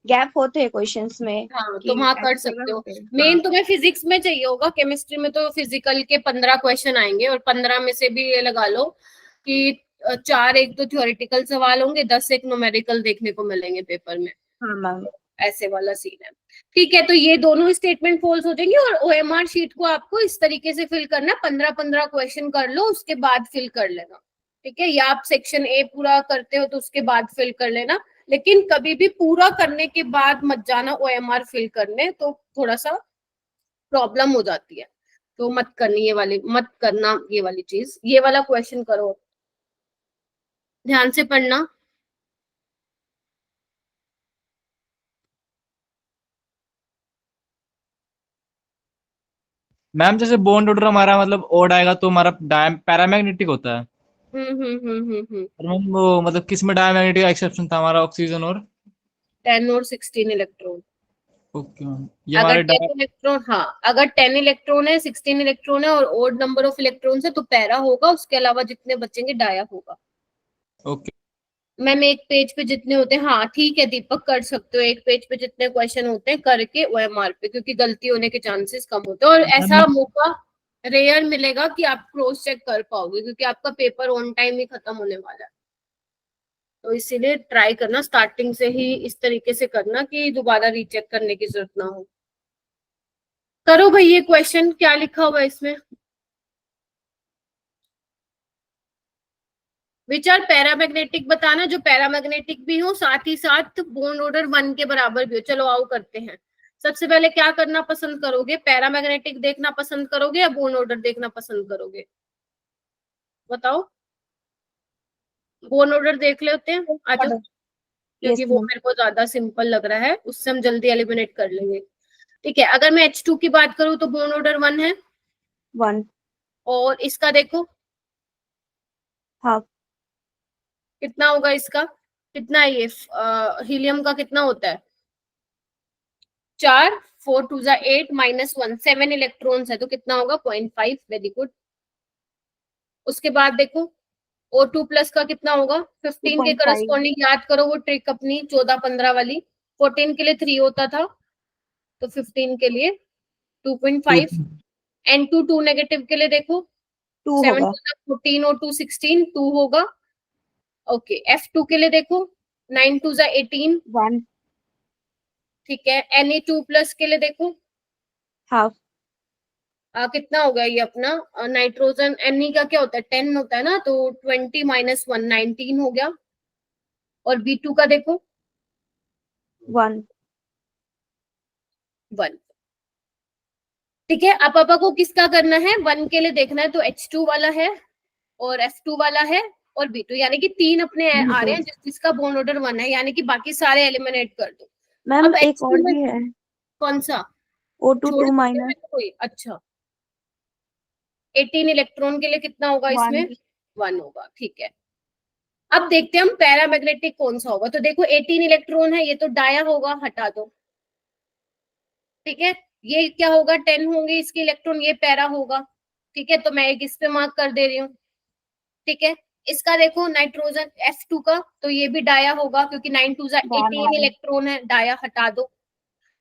गैप होते हैं क्वेश्चंस में, हाँ, कि तो वहां कर ऐसी जगह सकते हो। होते हैं। मेन तुम्हें फिजिक्स में चाहिए होगा, केमिस्ट्री में तो फिजिकल के 15 क्वेश्चन आएंगे, और 15 में से भी ये लगा लो कि 4 एक तो थ्योरेटिकल सवाल होंगे, 10 एक न्यूमेरिकल देखने को मिलेंगे पेपर में, हाँ मैम। ऐसे वाला सीन है। ठीक है, तो ये दोनों स्टेटमेंट फॉल्स हो जाएंगे, और ओएमआर शीट को आपको इस तरीके से फिल करना, 15-15 क्वेश्चन कर लो, उसके बाद फिल कर लेना। ठीक है, या आप सेक्शन ए पूरा करते हो तो उसके बाद फिल कर लेना, लेकिन कभी भी पूरा करने के बाद मत जाना ओएमआर फिल करने, तो थोड़ा सा प्रॉब्लम हो जाती है, तो मत करनी ये वाली, मत करना ये वाली चीज। ये वाला क्वेश्चन करो, ध्यान से पढ़ना। मैम जैसे बॉन्ड ऑर्डर हमारा मतलब ओड आएगा तो हमारा पैरामैग्नेटिक होता है, और मैम वो मतलब किस में डायमैग्नेटिक का एक्सेप्शन था हमारा? ऑक्सीजन और 10 और 16 इलेक्ट्रॉन। ओके मैम, ये अगर हमारे 10 इलेक्ट्रॉन, हाँ अगर 10 इलेक्ट्रॉन है, 16 इलेक्ट्रॉन है और ओड नंबर ऑफ इलेक्ट्रॉन है, तो पैरा होगा, उसके अलावा जितने बचेंगे डाया होगा। ओके मैम एक पेज पे जितने होते हैं, हाँ ठीक है दीपक, कर सकते हो, एक पेज पे जितने क्वेश्चन होते हैं करके ओएमआर पे, क्योंकि गलती होने के चांसेस कम होते हैं, और ऐसा मौका रेयर मिलेगा कि आप क्रॉस चेक कर पाओगे, क्योंकि आपका पेपर ऑन टाइम ही खत्म होने वाला है। तो इसीलिए ट्राई करना स्टार्टिंग से ही इस तरीके से करना कि दोबारा रीचेक करने की जरूरत ना हो। करो भाई, ये क्वेश्चन क्या लिखा हुआ है इसमें? विच आर पैरामैग्नेटिक बताना, जो पैरामैग्नेटिक भी हो साथ ही साथ बॉन्ड ऑर्डर 1 के बराबर भी हो। चलो आओ करते हैं। सबसे पहले क्या करना पसंद करोगे, पैरामैग्नेटिक देखना पसंद करोगे या बॉन्ड ऑर्डर देखना पसंद करोगे? बताओ। बॉन्ड ऑर्डर देख लेते हैं, आ जाओ, क्योंकि Yes, वो ma'am. मेरे को ज्यादा सिंपल लग रहा है, उससे हम जल्दी एलिमिनेट कर लेंगे। ठीक है, अगर मैं H2 की बात करूं तो बॉन्ड ऑर्डर 1 है, 1 और इसका देखो half कितना होगा, इसका कितना है ये हीलियम का कितना होता है? 4, 4 2 जा 8 -1 7 इलेक्ट्रॉन्स है, तो कितना होगा? 0.5। Very good. उसके बाद देखो O2 प्लस का कितना होगा? 15 के 2.5 करस्पॉन्डिंग याद करो वो ट्रिक अपनी 14-15 वाली। 14 के लिए 3 होता था, तो 15 के लिए 2.5। N2 2 नेगेटिव के लिए देखो 2 7 होगा 14 और 2 16 2 होगा। ओके, F2 के लिए देखो 9 2 जा 18। 1 ठीक है, Ne2 प्लस के लिए देखो half कितना होगा ये अपना नाइट्रोजन। Ne का क्या होता है? 10 होता है ना, तो 20 -1 19 हो गया। और B2 का देखो 1 1। ठीक है, अब पापा को किसका करना है? 1 के लिए देखना है, तो H2 वाला है और F2 वाला है और B2, यानी कि 3 अपने आ रहे हैं जिसका बॉन्ड ऑर्डर 1 है, यानी कि बाकी सारे एलिमिनेट कर दो। मैम अब एक और H2 में भी है कौन सा? O2 छोड़ 2 सकते minus हैं कोई? अच्छा, 18 इलेक्ट्रॉन के लिए कितना होगा 1 इसमें? 1 होगा। ठीक है, अब देखते हैं हम पैरामैग्नेटिक कौन सा होगा। तो देखो 18 इलेक्ट्रॉन है, ये तो डाया होगा, हटा दो। ठीक है, ये क्या होगा? 10 होंगे इसके इलेक्ट्रॉन, ये पैरा होगा। ठीक है, तो मैं एक इस पे मार्क कर दे रही हूँ। ठीक है, इसका देखो नाइट्रोजन F2 का, तो ये भी डाया होगा क्योंकि 9 2 18 इलेक्ट्रॉन है, डाया हटा दो।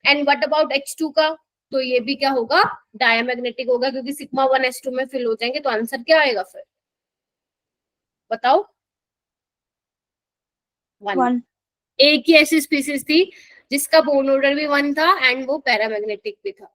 एंड व्हाट अबाउट H2 का? तो ये भी क्या होगा? डायमैग्नेटिक होगा, क्योंकि सिग्मा 1 S2 में फिल हो जाएंगे। तो आंसर क्या आएगा फिर? बताओ। 1। एक ही ऐसी स्पीसीज थी जिसका बॉन्ड ऑर्डर भी 1 था एंड वो पैरामैग्नेटिक भी था।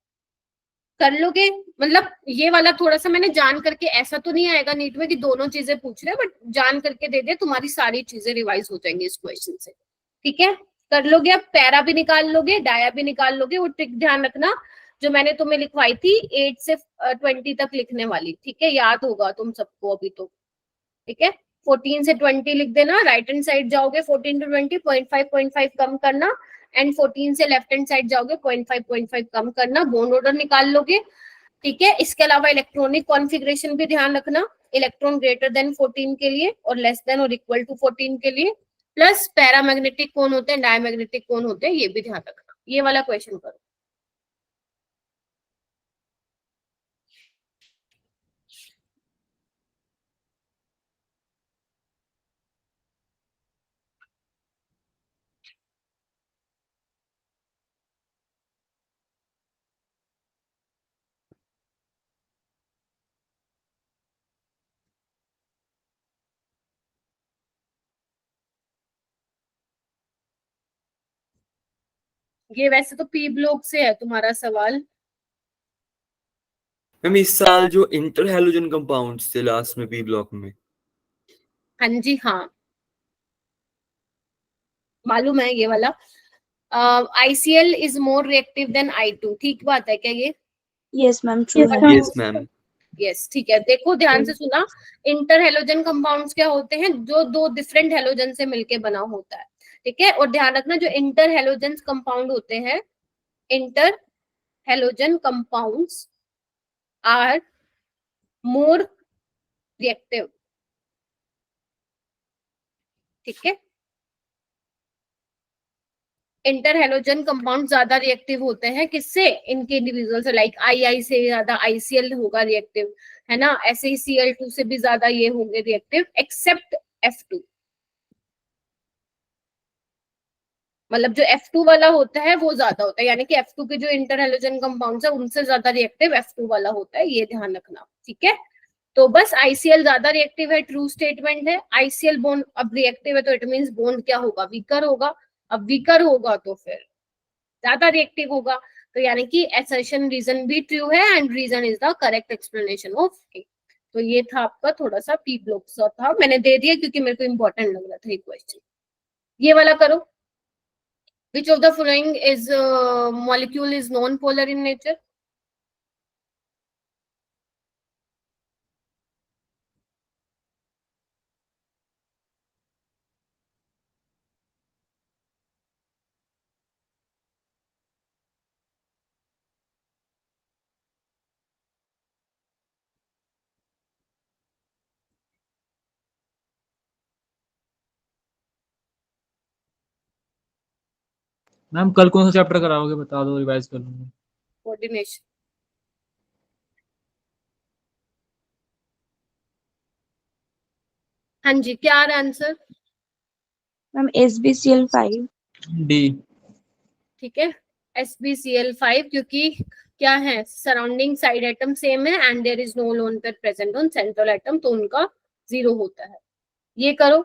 कर लोगे? मतलब ये वाला थोड़ा सा मैंने जान करके, ऐसा तो नहीं आएगा नीट में कि दोनों चीजें पूछ रहे हैं, बट जान करके दे दे, तुम्हारी सारी चीजें रिवाइज हो जाएंगी इस क्वेश्चन से। ठीक है, कर लोगे? अब पैरा भी निकाल लोगे, डाया भी निकाल लोगे। वो ट्रिक ध्यान रखना जो मैंने तुम्हें लिखवाई थी 8 से 20 तक लिखने वाली। ठीक है, याद होगा तुम सबको अभी तो। ठीक है, 14 से 20 लिख देना, राइट हैंड साइड जाओगे 14 to 20 0.5 कम करना, एंड 14 से लेफ्ट हैंड साइड जाओगे 0.5 कम करना, बॉन्ड ऑर्डर निकाल लोगे। ठीक है, इसके अलावा इलेक्ट्रॉनिक कॉन्फ़िगरेशन भी ध्यान रखना, इलेक्ट्रॉन ग्रेटर देन 14 के लिए और लेस देन और इक्वल टू 14 के लिए, प्लस पैरामैग्नेटिक कौन होते हैं, डायमैग्नेटिक कौन होते हैं, ये भी ध्यान रखना। ये वाला क्वेश्चन करो। ये वैसे तो पी ब्लॉक से है तुम्हारा सवाल। मैम इस साल जो इंटर हैलोजन कंपाउंड्स थे लास्ट में बी ब्लॉक में, हाँ जी, हाँ मालूम है ये वाला। ICl is more reactive than I2, ठीक बात है क्या ये? यस मैम ट्रू है यस मैम। यस, ठीक है। देखो ध्यान से सुना, इंटर हेलोजन कंपाउंड्स क्या होते हैं? जो दो डिफरेंट हेलोजन से मिलके बना होता है। ठीक है, और ध्यान रखना जो इंटर हेलोजन कंपाउंड होते हैं, inter halogen compounds are more reactive. ठीक है, इंटर हेलोजन कंपाउंड ज्यादा रिएक्टिव होते हैं, किससे? इनके इंडिविजुअल से, लाइक आई से ज्यादा ICl होगा रिएक्टिव, है ना? ऐसे ही Cl2 से भी ज्यादा ये होंगे रिएक्टिव, एक्सेप्ट F2। मतलब जो F2 वाला होता है वो ज्यादा होता है, यानी कि F2 के जो इंटर हैलोजन कंपाउंड्स है उनसे ज्यादा रिएक्टिव F2 वाला होता है, ये ध्यान रखना, ठीक है। तो बस ICl ज्यादा रिएक्टिव है, ट्रू स्टेटमेंट है। ICl बॉन्ड अब रिएक्टिव है तो इट मींस बॉन्ड क्या होगा, वीकर होगा। अब वीकर होगा तो फिर ज्यादा रिएक्टिव होगा, तो यानी कि असर्शन रीजन भी ट्रू है and reason is the correct explanation of A. तो ये था आपका थोड़ा सा पी ब्लॉक सा था, मैंने दे दिया क्योंकि मेरे को इंपॉर्टेंट लग रहा था ये क्वेश्चन। ये वाला करो, which of the following is molecule is non-polar in nature? Ma'am कल कौन सा चैप्टर कराओगे, बता दो, रिवाइज कर लूंगा। Coordination. हाँ जी, क्या आ रहा आंसर? Ma'am SbCl5। डी। ठीक है, SbCl5, क्योंकि क्या है, सराउंडिंग साइड एटम सेम है and there is no lone pair present on central atom, तो उनका 0 होता है। ये करो,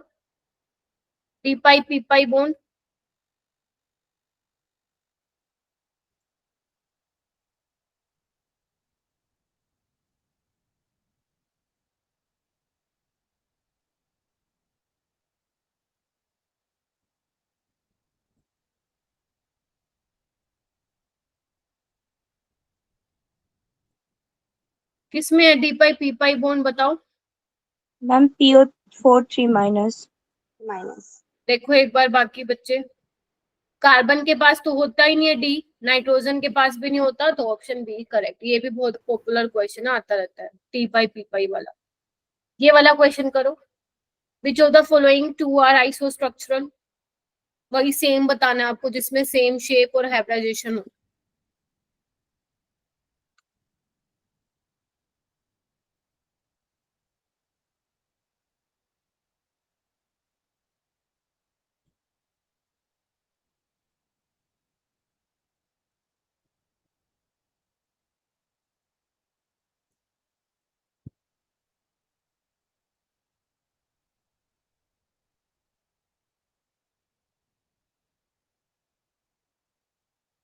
d pi p pi bond. किसमें है d pi p pi bond, बताओ। Ma'am PO4 3 minus. देखो एक बार बाकी बच्चे, कार्बन के पास तो होता ही नहीं है डी, नाइट्रोजन के पास भी नहीं होता, तो ऑप्शन बी करेक्ट। ये भी बहुत पॉपुलर क्वेश्चन आता रहता है, टी पाई पी पाई वाला। ये वाला क्वेश्चन करो, which of the following two are isostructural. वही सेम बताना है आपको जिसमें सेम शेप और हाइब्रिडाइजेशन हो।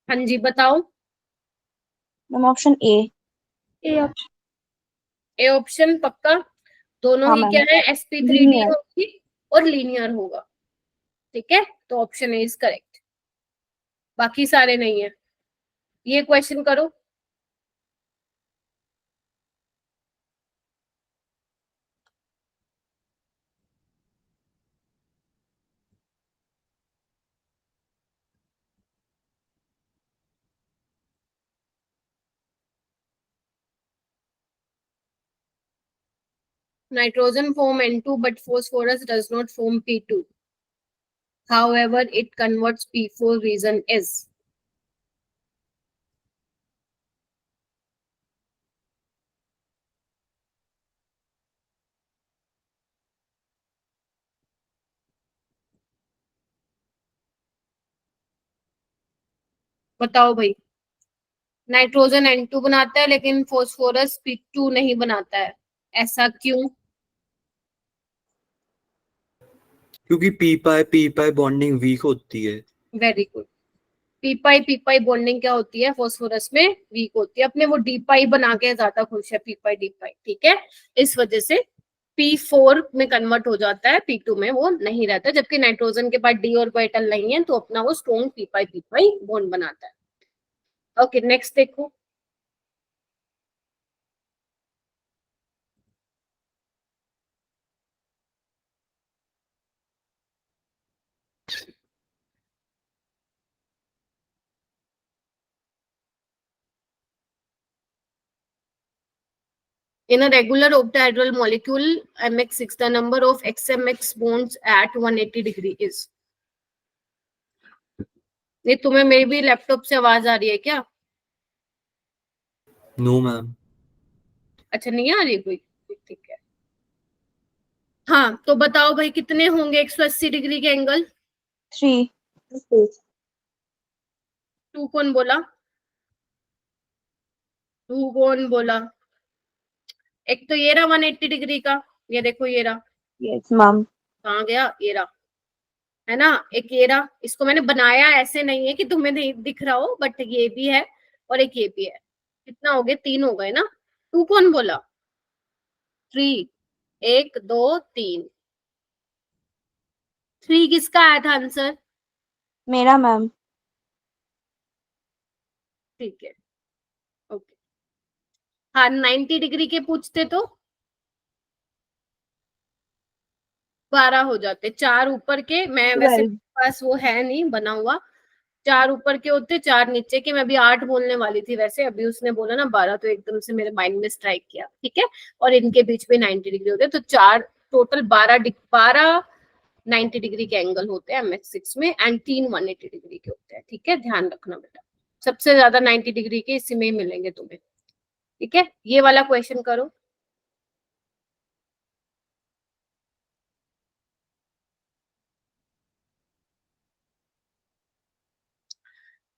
हाँ जी बताओ। Ma'am option A. A option पक्का? दोनों हाँ ही मैम। क्या है, sp3d लीनियर। होगी और लीनियर होगा, ठीक है, तो ऑप्शन ए इज करेक्ट, बाकी सारे नहीं है। ये क्वेश्चन करो, nitrogen form N2 but phosphorus does not form P2. However, it converts P4, reason is. बताओ भाई, नाइट्रोजन N2 बनाता है लेकिन फोस्फोरस P2 नहीं बनाता है, ऐसा क्यों? क्योंकि पी पाई बॉन्डिंग वीक होती है। Very good. P pi bonding क्या होती है, फोस्फोरस में वीक होती है, अपने वो डी पाई बना के ज्यादा खुश है, पी पाई डी पाई, ठीक है, इस वजह से P4 में कन्वर्ट हो जाता है, P2 में वो नहीं रहता, जबकि नाइट्रोजन के पास डी ऑर्बिटल नहीं है तो अपना वो स्ट्रॉन्ग पी पाई बॉन्ड बनाता है। ओके नेक्स्ट देखो, in a regular octahedral molecule MX6 the number of XMX bonds at 180 degree is। ये तुम्हें मे भी लैपटॉप से आवाज आ रही है क्या? No ma'am. अच्छा नहीं आ रही कोई, ठीक है। हाँ तो बताओ भाई, कितने होंगे 180 डिग्री के एंगल? 3। टू कौन बोला? टू कौन बोला? एक तो ये रहा 180 डिग्री का, ये देखो ये रहा, यस मैम। कहाँ गया? ये रहा, है ना। एक ये रहा, इसको मैंने बनाया ऐसे नहीं है कि तुम्हें नहीं दिख रहा हो, बट ये भी है और एक ये भी है। कितना हो गए? 3 हो गए ना। टू कौन बोला? 3, 1 2 3, 3 किसका आया था आंसर? मेरा मैम। ठीक है, ओके। हाँ 90 डिग्री के पूछते तो 12 हो जाते, 4 ऊपर के, मैं वैसे 12। पास वो है नहीं बना हुआ, 4 ऊपर के होते 4 नीचे के। मैं अभी 8 बोलने वाली थी वैसे, अभी उसने बोला ना 12, तो एकदम से मेरे माइंड में स्ट्राइक किया, ठीक है। और इनके बीच में 90 डिग्री होते हैं, तो 4 टोटल 12 90 डिग्री के एंगल होते हैं MX6 में, एंड 3 180 डिग्री के होते हैं, ठीक है। ध्यान रखना बेटा, सबसे ज्यादा 90 डिग्री के इसी में ही मिलेंगे तुम्हें, ठीक है। ये वाला क्वेश्चन करो।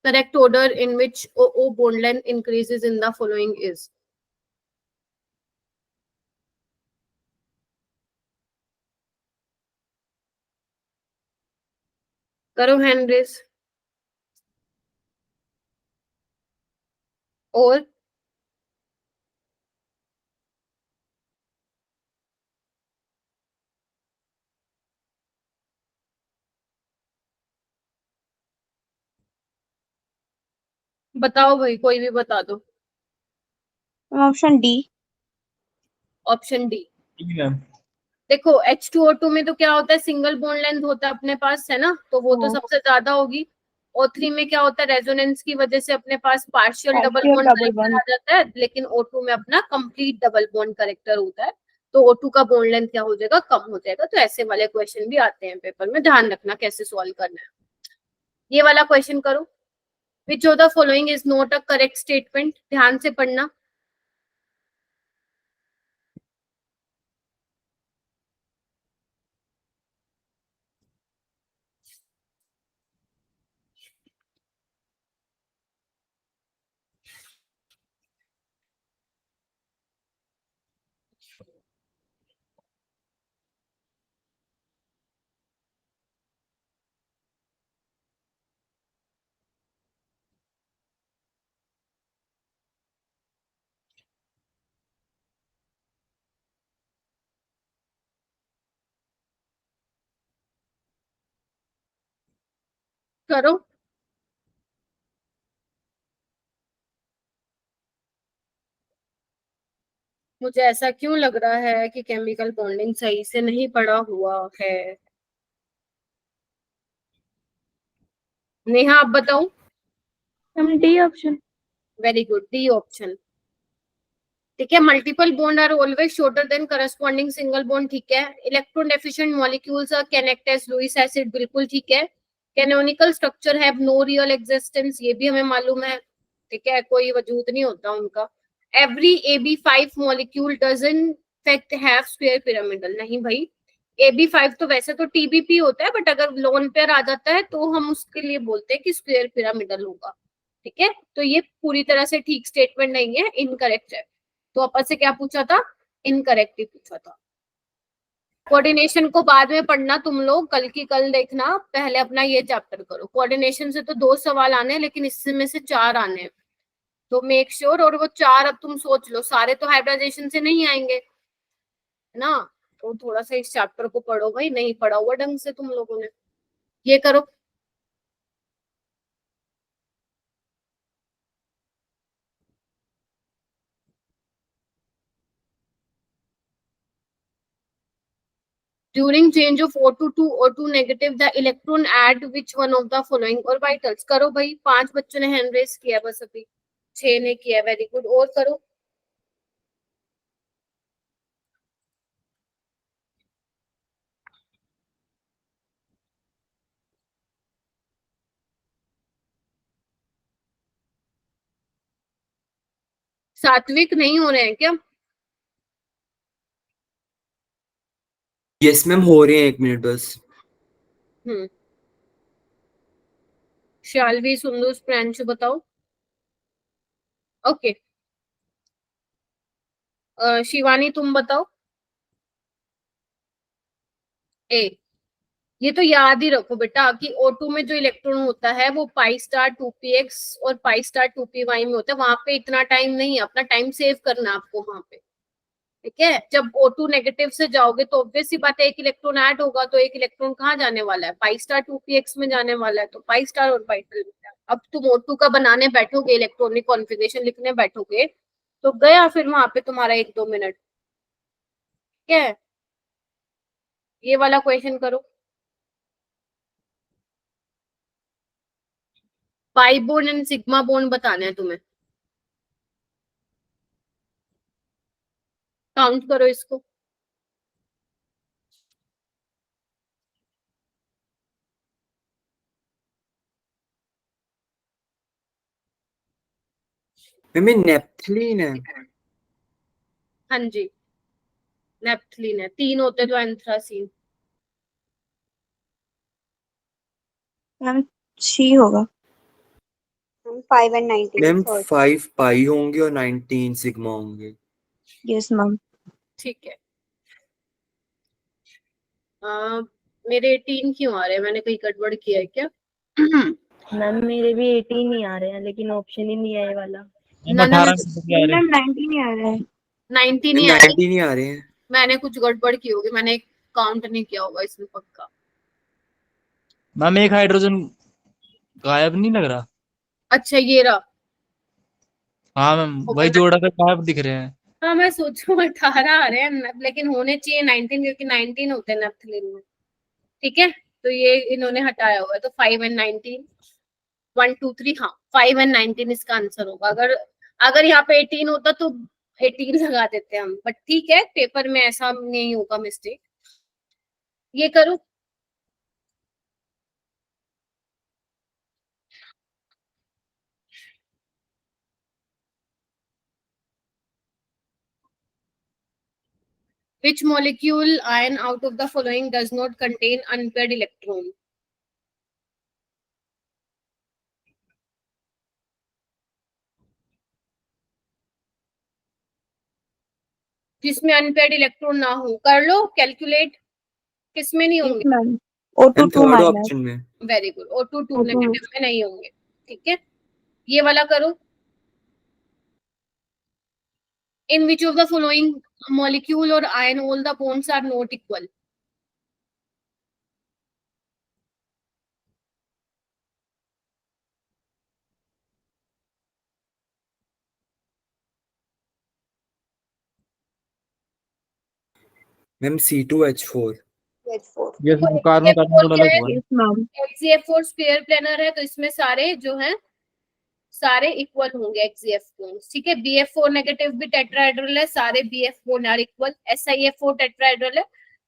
Correct order in which OO bond length increases in the following is? करो हैंड रेस। और बताओ भाई, कोई भी बता दो। Option D. Option D. Ma'am. देखो H2O2 में तो क्या होता है, सिंगल बॉन्ड लेंथ होता है अपने पास, है ना, तो वो तो हाँ। सबसे ज्यादा होगी। O3 में क्या होता है, रेजोनेंस की वजह से अपने पास partial double partial bond double character bond. आ जाता है, लेकिन O2 में अपना कंप्लीट डबल बॉन्ड करेक्टर होता है। तो O2 का बॉन्ड लेंथ क्या हो जाएगा, कम हो जाएगा। तो ऐसे वाले क्वेश्चन भी आते हैं पेपर में, ध्यान रखना कैसे सॉल्व करना है। ये वाला क्वेश्चन करो। Which of the following is not a correct statement, ध्यान से पढ़ना। करो। मुझे ऐसा क्यों लग रहा है कि केमिकल बॉन्डिंग सही से नहीं पढ़ा हुआ है। नेहा आप बताओ। हम D option. Very good, D option, ठीक है। Multiple bond are always shorter than corresponding single bond, ठीक है। Electron deficient molecules are can act as Lewis acid, बिल्कुल ठीक है। Canonical structure have no real existence, ये भी हमें मालूम है, ठीक है, कोई वजूद नहीं होता उनका। Every AB5 molecule doesn't fact have square pyramidal, नहीं भाई। AB5 तो वैसे तो TBP होता है, बट अगर लोन पेयर आ जाता है तो हम उसके लिए बोलते हैं कि स्क्वायर पिरामिडल होगा, ठीक है। तो ये पूरी तरह से ठीक स्टेटमेंट नहीं है, इनकरेक्ट है। तो अपन से क्या पूछा था, इनकरेक्ट ही पूछा था। कोऑर्डिनेशन को बाद में पढ़ना तुम लोग, कल की कल देखना, पहले अपना ये चैप्टर करो। कोऑर्डिनेशन से तो 2 सवाल आने हैं, लेकिन इसमें से 4 आने हैं, तो मेक श्योर। और वो 4 अब तुम सोच लो, सारे तो हाइब्रिडाइजेशन से नहीं आएंगे, है ना। तो थोड़ा सा इस चैप्टर को पढ़ो भाई, नहीं पढ़ा हुआ ढंग से तुम लोगों ने। ये करो। During change of O2 to O2 negative, the electron add which one of the following orbitals? करो भाई, 5 बच्चों ने हैंड रेस किया, बस अभी 6 ने किया, वेरी गुड। और करो। सात्विक नहीं हो रहे हैं क्या? यस मैम, हो रहे हैं, 1 मिनट बस। शालवी, सुंदर, प्रियांशु बताओ। ओके, शिवानी तुम बताओ। ए, ये तो याद ही रखो बेटा कि O2 में जो इलेक्ट्रॉन होता है वो पाई स्टार 2px और पाई स्टार 2py में होता है। वहां पे इतना टाइम नहीं है, अपना टाइम सेव करना है आपको वहां पे, ठीक है। जब O2 नेगेटिव से जाओगे तो ऑब्वियस सी बात है एक इलेक्ट्रॉन ऐड होगा, तो एक इलेक्ट्रॉन कहाँ जाने वाला है, पाई स्टार 2px में जाने वाला है, तो पाई स्टार ऑर्बिटल में। अब तुम O2 का बनाने बैठोगे, इलेक्ट्रॉनिक कॉन्फ़िगरेशन लिखने बैठोगे, तो गया फिर वहां पे तुम्हारा 1-2 मिनट, ठीक है। ये वाला क्वेश्चन करो। पाई बोन एंड सिग्मा बोन बताने हैं तुम्हें, काउंट करो इसको। मैम ये नेपथलीन है। हाँ जी, नेप्थलीन है। 3 होते तो एंथ्रासीन। मैम 6 होगा। 5 and 19 मैम sorry 5 पाई होंगे और 19 सिग्मा होंगे। Yes ma'am. ठीक है। मेरे 18 क्यों आ रहे हैं, मैंने कहीं गड़बड़ किया है क्या? मैम मेरे भी 18 ही आ रहे हैं, लेकिन ऑप्शन ही नहीं है ये वाला। मैम ना 18 में से आ रहे मैम हैं। 19 ही आ रहा है। 19 मैम ही आ रहे 19 ही आ रहे हैं। हैं। मैंने कुछ गड़बड़ की होगी, मैंने काउंट नहीं किया होगा इसमें पक्का। मैम एक हाइड्रोजन गायब नहीं लग रहा। अच्छा ये रहा। हाँ मैम होगा वही ना? जोड़ा का गायब दिख रहे हैं। हाँ मैं सोचूं 18 आ रहे हैं, लेकिन होने चाहिए 19, क्योंकि 19 होते हैं नेप्थलीन में, ठीक है। तो ये इन्होंने हटाया हुआ है, तो 5 एंड 19, 1 2 3, हाँ 5 एंड 19 इसका आंसर होगा। अगर अगर यहाँ पे 18 होता तो 18 लगा देते हम, बट ठीक है, पेपर में ऐसा नहीं होगा मिस्टेक। ये करो। Which molecule ion out of the following does not contain unpaired electron? जिसमें अनपेयर्ड इलेक्ट्रॉन ना हो, कर लो कैलकुलेट। किसमें नहीं यस होंगे? Ma'am O2 ma'am 2 third minus option में। Very good. O2 2 O2 negative में नहीं होंगे, ठीक है। ये वाला करो। In which of the following molecule or ion all the bonds are not equal? Ma'am C2H4। H4 ये देखो कार्बन कार्बन HCF4 थोड़ा क्या अलग है? हुआ है। Yes ma'am. HCF4 square planar है, तो इसमें सारे जो हैं सारे इक्वल होंगे HCF bonds, ठीक है। BF4 नेगेटिव भी टेट्राहेड्रल है, सारे BF bond are equal. SiF4 tetrahedral है,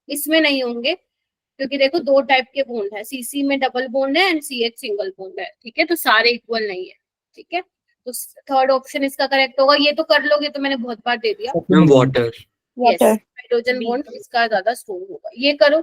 इसमें नहीं होंगे, क्योंकि देखो 2 टाइप के बॉन्ड है, CC में डबल बॉन्ड है एंड CH सिंगल बॉन्ड है, ठीक है। तो सारे इक्वल नहीं है, ठीक है। तो थर्ड ऑप्शन इसका करेक्ट होगा। ये तो कर लोगे, तो मैंने बहुत बार दे दिया। Ma'am water. Yes, water. Hydrogen bond इसका ज्यादा स्ट्रॉन्ग होगा। ये करो।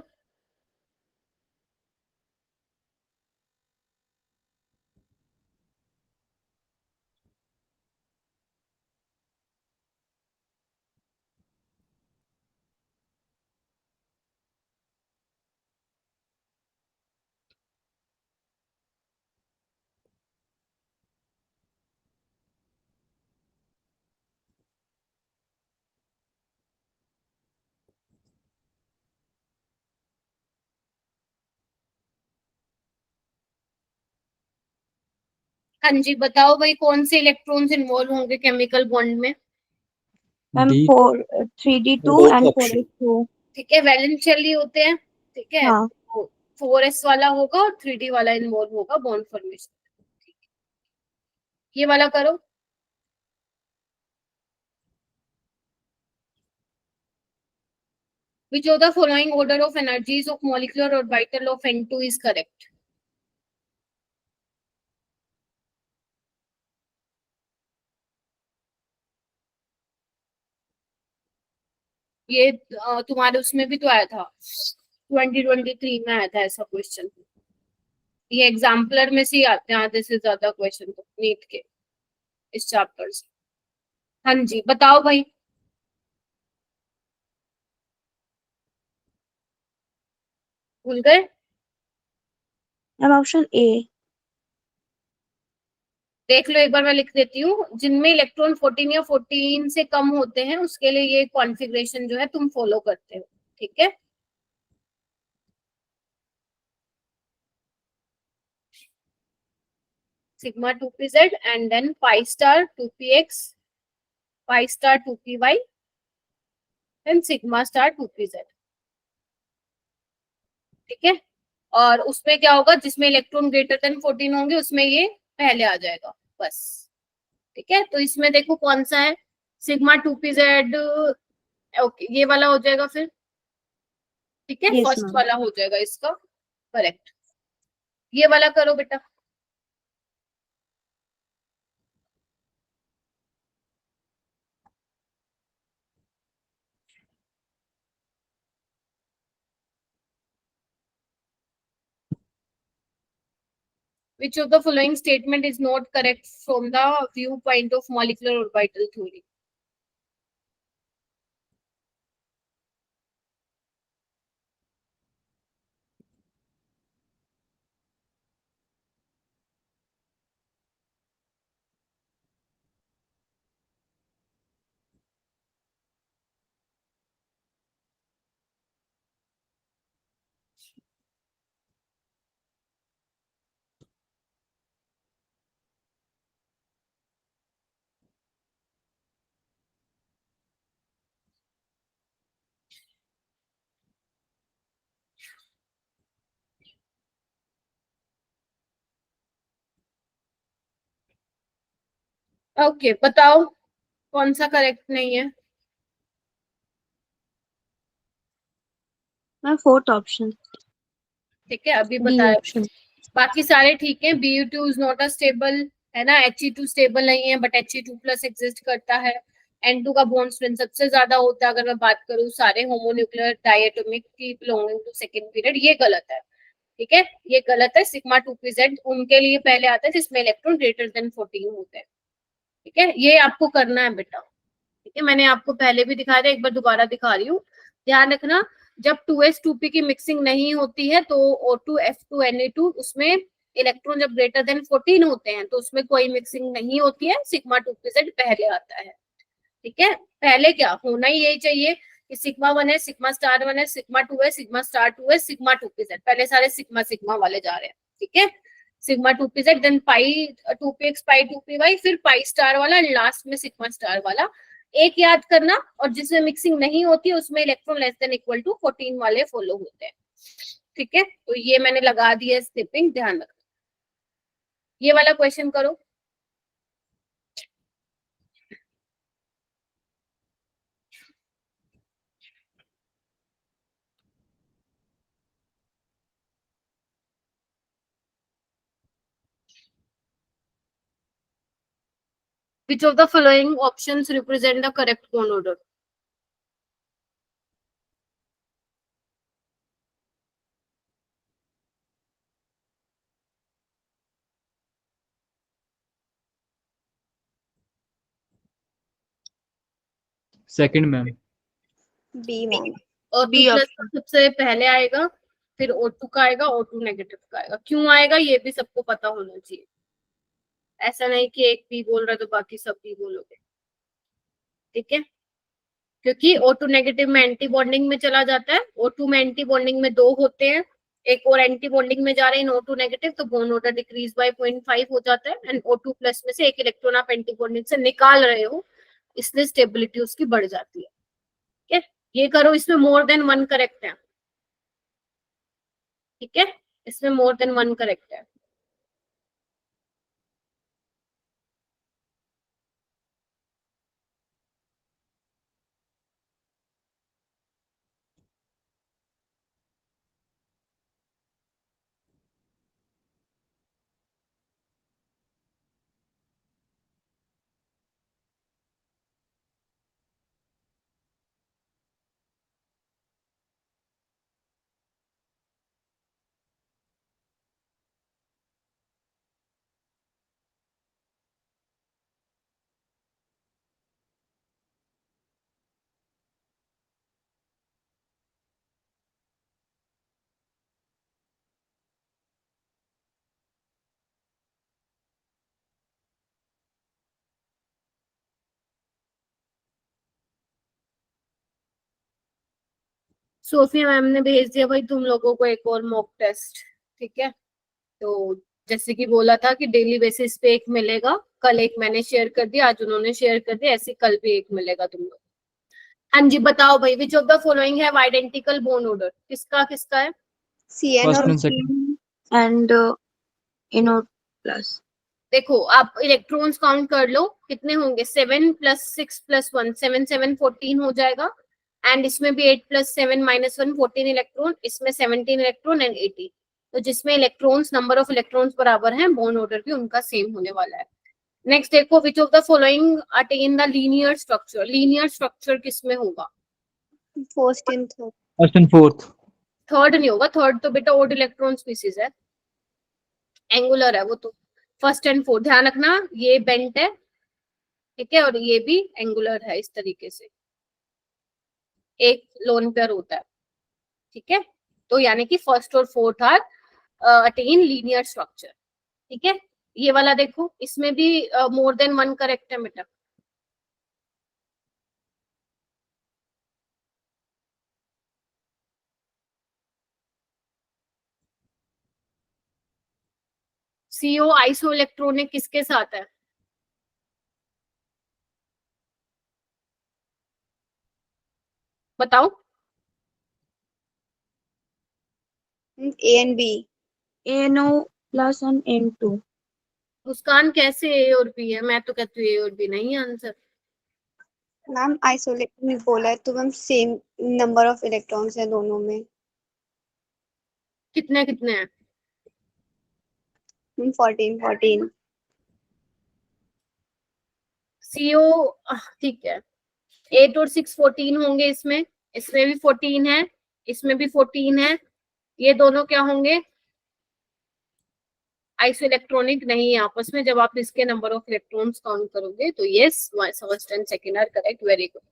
हाँ जी बताओ भाई, कौन से इलेक्ट्रॉन्स इन्वॉल्व होंगे केमिकल बॉन्ड में? Ma'am D 3D2 both and option. 4S2। ठीक है, वैलेंशियली होते हैं, ठीक है। हाँ। तो 4s वाला होगा और 3d वाला इन्वॉल्व होगा बॉन्ड फॉर्मेशन, ठीक है। ये वाला करो। Which of the following order of energies of molecular orbital of N2 is correct? ये तुम्हारे उसमें भी तो आया था, 2023 में आया था ऐसा क्वेश्चन। ये एग्जाम्पलर में से ही आते हैं आधे से ज्यादा क्वेश्चन तो नीट के इस चैप्टर से। हाँ जी बताओ भाई। भूल गए? Ma'am option A. देख लो एक बार, मैं लिख देती हूँ। जिनमें इलेक्ट्रॉन 14 या 14 से कम होते हैं उसके लिए ये कॉन्फ़िगरेशन जो है तुम फॉलो करते हो, ठीक है। Sigma 2pz and then pi star 2px, pi star 2py and sigma star 2pz, ठीक है। और उसमें क्या होगा, जिसमें इलेक्ट्रॉन ग्रेटर देन 14 होंगे उसमें ये पहले आ जाएगा बस, ठीक है। तो इसमें देखो कौन सा है, सिग्मा 2pz। ओके ये वाला हो जाएगा फिर, ठीक है, यस फर्स्ट मैम। वाला हो जाएगा इसका करेक्ट। ये वाला करो बेटा। Which of the following statement is not correct from the viewpoint of molecular orbital theory? Okay बताओ कौन सा करेक्ट नहीं है। Ma'am fourth option. ठीक है अभी डी बताया। ऑप्शन। बाकी सारे ठीक है। Bu2 is not a stable, है ना। He2 स्टेबल नहीं है बट He2 प्लस एग्जिस्ट करता है। N2 का बॉन्ड स्ट्रेंथ सबसे ज्यादा होता है अगर मैं बात करूं सारे होमोन्यूक्लियर डायटोमिक की बिलोंगिंग टू सेकंड पीरियड, ये गलत है, ठीक है, ये गलत है। सिग्मा 2pz उनके लिए पहले आता है जिसमें इलेक्ट्रॉन ग्रेटर देन 14 होते हैं, ठीक है। ये आपको करना है बेटा, ठीक है। मैंने आपको पहले भी दिखाया था, एक बार दोबारा दिखा रही हूँ। ध्यान रखना, जब 2s2p की मिक्सिंग नहीं होती है तो O2F2Na2 उसमें इलेक्ट्रॉन जब ग्रेटर देन 14 होते हैं तो उसमें कोई मिक्सिंग नहीं होती है, सिग्मा 2pz पहले आता है, ठीक है। पहले क्या होना ही यही चाहिए कि सिग्मा 1 है, सिग्मा स्टार 1 है, सिग्मा 2 है, सिग्मा स्टार 2 है, सिग्मा 2pz, पहले सारे सिग्मा सिग्मा वाले जा रहे हैं, ठीक है। Sigma 2pz than pi 2px पाई 2py, फिर पाई स्टार वाला, लास्ट में सिग्मा स्टार वाला। एक याद करना, और जिसमें मिक्सिंग नहीं होती उसमें electron less than equal to 14 वाले फॉलो होते हैं, ठीक है। तो ये मैंने लगा दिया स्किपिंग, ध्यान रखना। ये वाला क्वेश्चन करो। Which of the following options represent the correct bond order? Second ma'am. B ma'am. और B 2+ option। सबसे पहले आएगा, फिर O2 का आएगा, O2 नेगेटिव का आएगा। क्यों आएगा ये भी सबको पता होना चाहिए, ऐसा नहीं कि एक बी बोल रहा है तो बाकी सब बी बोलोगे, ठीक है। क्योंकि O2 नेगेटिव में एंटी बॉन्डिंग में चला जाता है, O2 में एंटी बॉन्डिंग में 2 होते हैं, एक और एंटी बॉन्डिंग में जा रहे हैं O2 नेगेटिव, तो बॉन्ड ऑर्डर डिक्रीज बाय 0.5 हो जाता है, एंड O2 प्लस में से एक इलेक्ट्रॉन आप एंटी बॉन्डिंग से निकाल रहे हो, इसलिए स्टेबिलिटी उसकी बढ़ जाती है, ठीक है। ये करो, इसमें मोर देन 1 करेक्ट है, ठीक है, इसमें मोर देन 1 करेक्ट है। सोफिया मैम ने भेज दिया भाई तुम लोगों को एक और मॉक टेस्ट, ठीक है। तो जैसे कि बोला था कि डेली बेसिस पे एक मिलेगा, कल एक मैंने शेयर कर दिया, आज उन्होंने शेयर कर दिया, ऐसे कल भी एक मिलेगा तुम लोग। हाँ जी बताओ भाई, विच of the following have identical bone order, किसका किसका है? CN फर्स्ट और and second. and NO plus. देखो आप इलेक्ट्रॉन्स काउंट कर लो कितने होंगे, 7 + 6 + 1, 7 7 14 हो जाएगा। एंड इसमें भी 8 + 7 - 1 14 इलेक्ट्रॉन, इसमें 17 इलेक्ट्रॉन एंड 18। तो जिसमें इलेक्ट्रॉन्स नंबर ऑफ इलेक्ट्रॉन्स बराबर हैं, बोन ऑर्डर भी उनका सेम होने वाला है। नेक्स्ट देखो, विच of the following attain the linear structure, linear structure किसमें होगा? First and third. First and fourth. Third नहीं होगा, थर्ड तो बेटा ओड इलेक्ट्रॉन स्पीसीज है, एंगुलर है वो तो। फर्स्ट एंड फोर्थ ध्यान रखना, ये बेंट है, ठीक है, और ये भी एंगुलर है इस तरीके से, एक लोन पेयर होता है, ठीक है। तो यानी कि फर्स्ट और fourth are attain linear structure, ठीक है। ये वाला देखो, इसमें भी मोर देन वन करेक्ट है बेटा। CO आइसो इलेक्ट्रॉनिक किसके साथ है? बताओ। A and B। ANO plus and N2. मुस्कान कैसे A और B है? मैं तो कहती हूँ A और B नहीं है आंसर। मैम आइसोलेट में बोला है तो ma'am same number of electrons है दोनों में। कितने कितने हैं? 14 14। CO ठीक है, 8 और 6 14 होंगे इसमें, इसमें भी 14 है, इसमें भी 14 है, ये दोनों क्या होंगे? आइसो इलेक्ट्रॉनिक नहीं है आपस में। जब आप इसके नंबर ऑफ इलेक्ट्रॉन्स काउंट करोगे तो yes, first and second are correct, very good,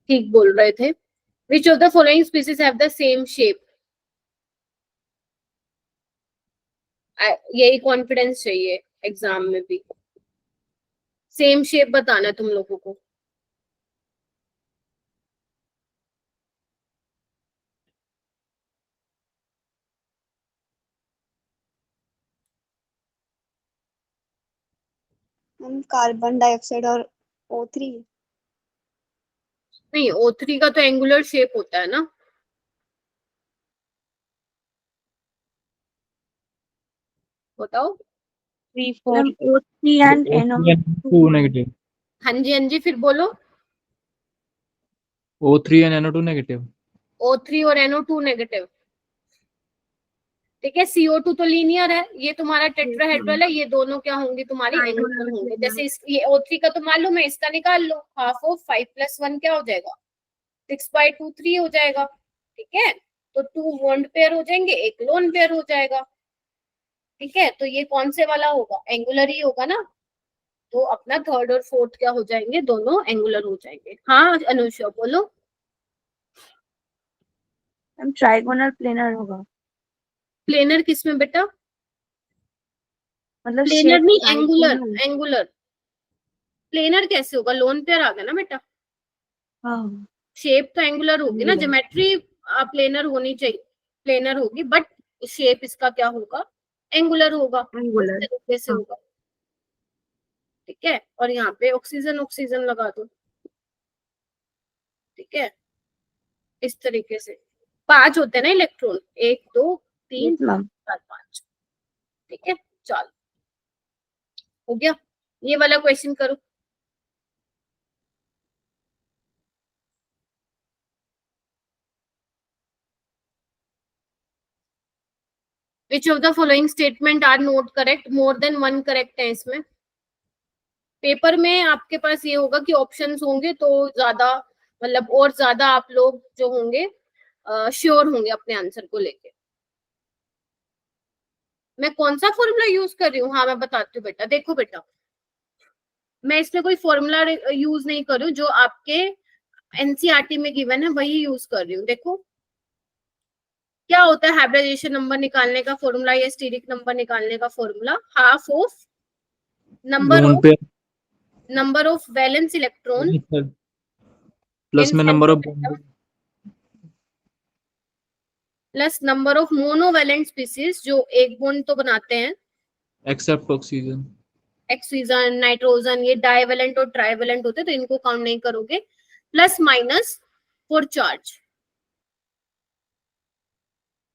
ठीक बोल रहे थे। Which of the following species have the same shape? यही कॉन्फिडेंस चाहिए एग्जाम में भी, सेम शेप बताना है तुम लोगों को। मैम कार्बन डाइऑक्साइड और O3। नहीं, O3 का तो एंगुलर शेप होता है ना। बताओ। 3 4 O3 and NO2. O3 negative. हाँ जी हाँ जी, फिर बोलो। O3 and NO2 negative. O3 और NO2 नेगेटिव, ठीक है। CO2 तो लीनियर है, ये तुम्हारा टेट्राहेड्रल है, ये दोनों क्या होंगे तुम्हारी? एंगुलर होंगे। जैसे इस ये O3 का तो मालूम है, इसका निकाल लो, हाफ ऑफ 5 + 1 क्या हो जाएगा? 6/2 3 हो जाएगा, ठीक है। तो 2 बॉन्ड पेयर हो जाएंगे, एक लोन पेयर हो जाएगा, ठीक है। तो ये कौन से वाला होगा? एंगुलर ही होगा ना। तो अपना थर्ड और फोर्थ क्या हो जाएंगे? दोनों एंगुलर हो जाएंगे। हाँ अनुषा बोलो। हम ट्राइगोनल प्लेनर होगा, प्लेनर किसमें बेटा? मतलब प्लेनर shape नहीं, trigonal। Angular, angular. प्लेनर कैसे होगा? लोन पेयर आ गया ना बेटा। हाँ शेप तो एंगुलर होगी ना, Angular। ज्योमेट्री प्लेनर होनी चाहिए, प्लेनर होगी, बट शेप इसका क्या होगा? एंगुलर होगा, इस Angular। तरीके से हाँ। होगा, ठीक है। और यहाँ पे ऑक्सीजन ऑक्सीजन लगा दो, ठीक है, इस तरीके से। 5 होते हैं ना इलेक्ट्रॉन, 1 2 3 Yes मैम। 4 5, ठीक है। चलो हो गया, ये वाला क्वेश्चन करो। Which of the following statement are not correct? More than one correct है इसमें। पेपर में आपके पास ये होगा कि ऑप्शंस होंगे तो ज्यादा, मतलब और ज्यादा आप लोग जो होंगे श्योर होंगे अपने आंसर को लेके। मैं कौन सा फॉर्मूला यूज कर रही हूँ? हाँ मैं बताती हूँ बेटा, देखो बेटा, मैं इसमें कोई फॉर्मूला यूज नहीं कर रही हूँ, जो आपके एनसीईआरटी में गिवन है वही यूज कर रही हूँ। देखो क्या होता है हाइब्रिडाइजेशन नंबर निकालने का फॉर्मूला या स्टीरिक नंबर निकालने का formula? Half of lone pair number of valence electron plus इन में number of centromere plus number of monovalent species जो एक बॉन्ड तो बनाते हैं, एक्सेप्ट ऑक्सीजन। ऑक्सीजन, नाइट्रोजन, ये डाइवेलेंट और ट्राइवेलेंट होते हैं तो इनको काउंट नहीं करोगे। Plus minus for charge.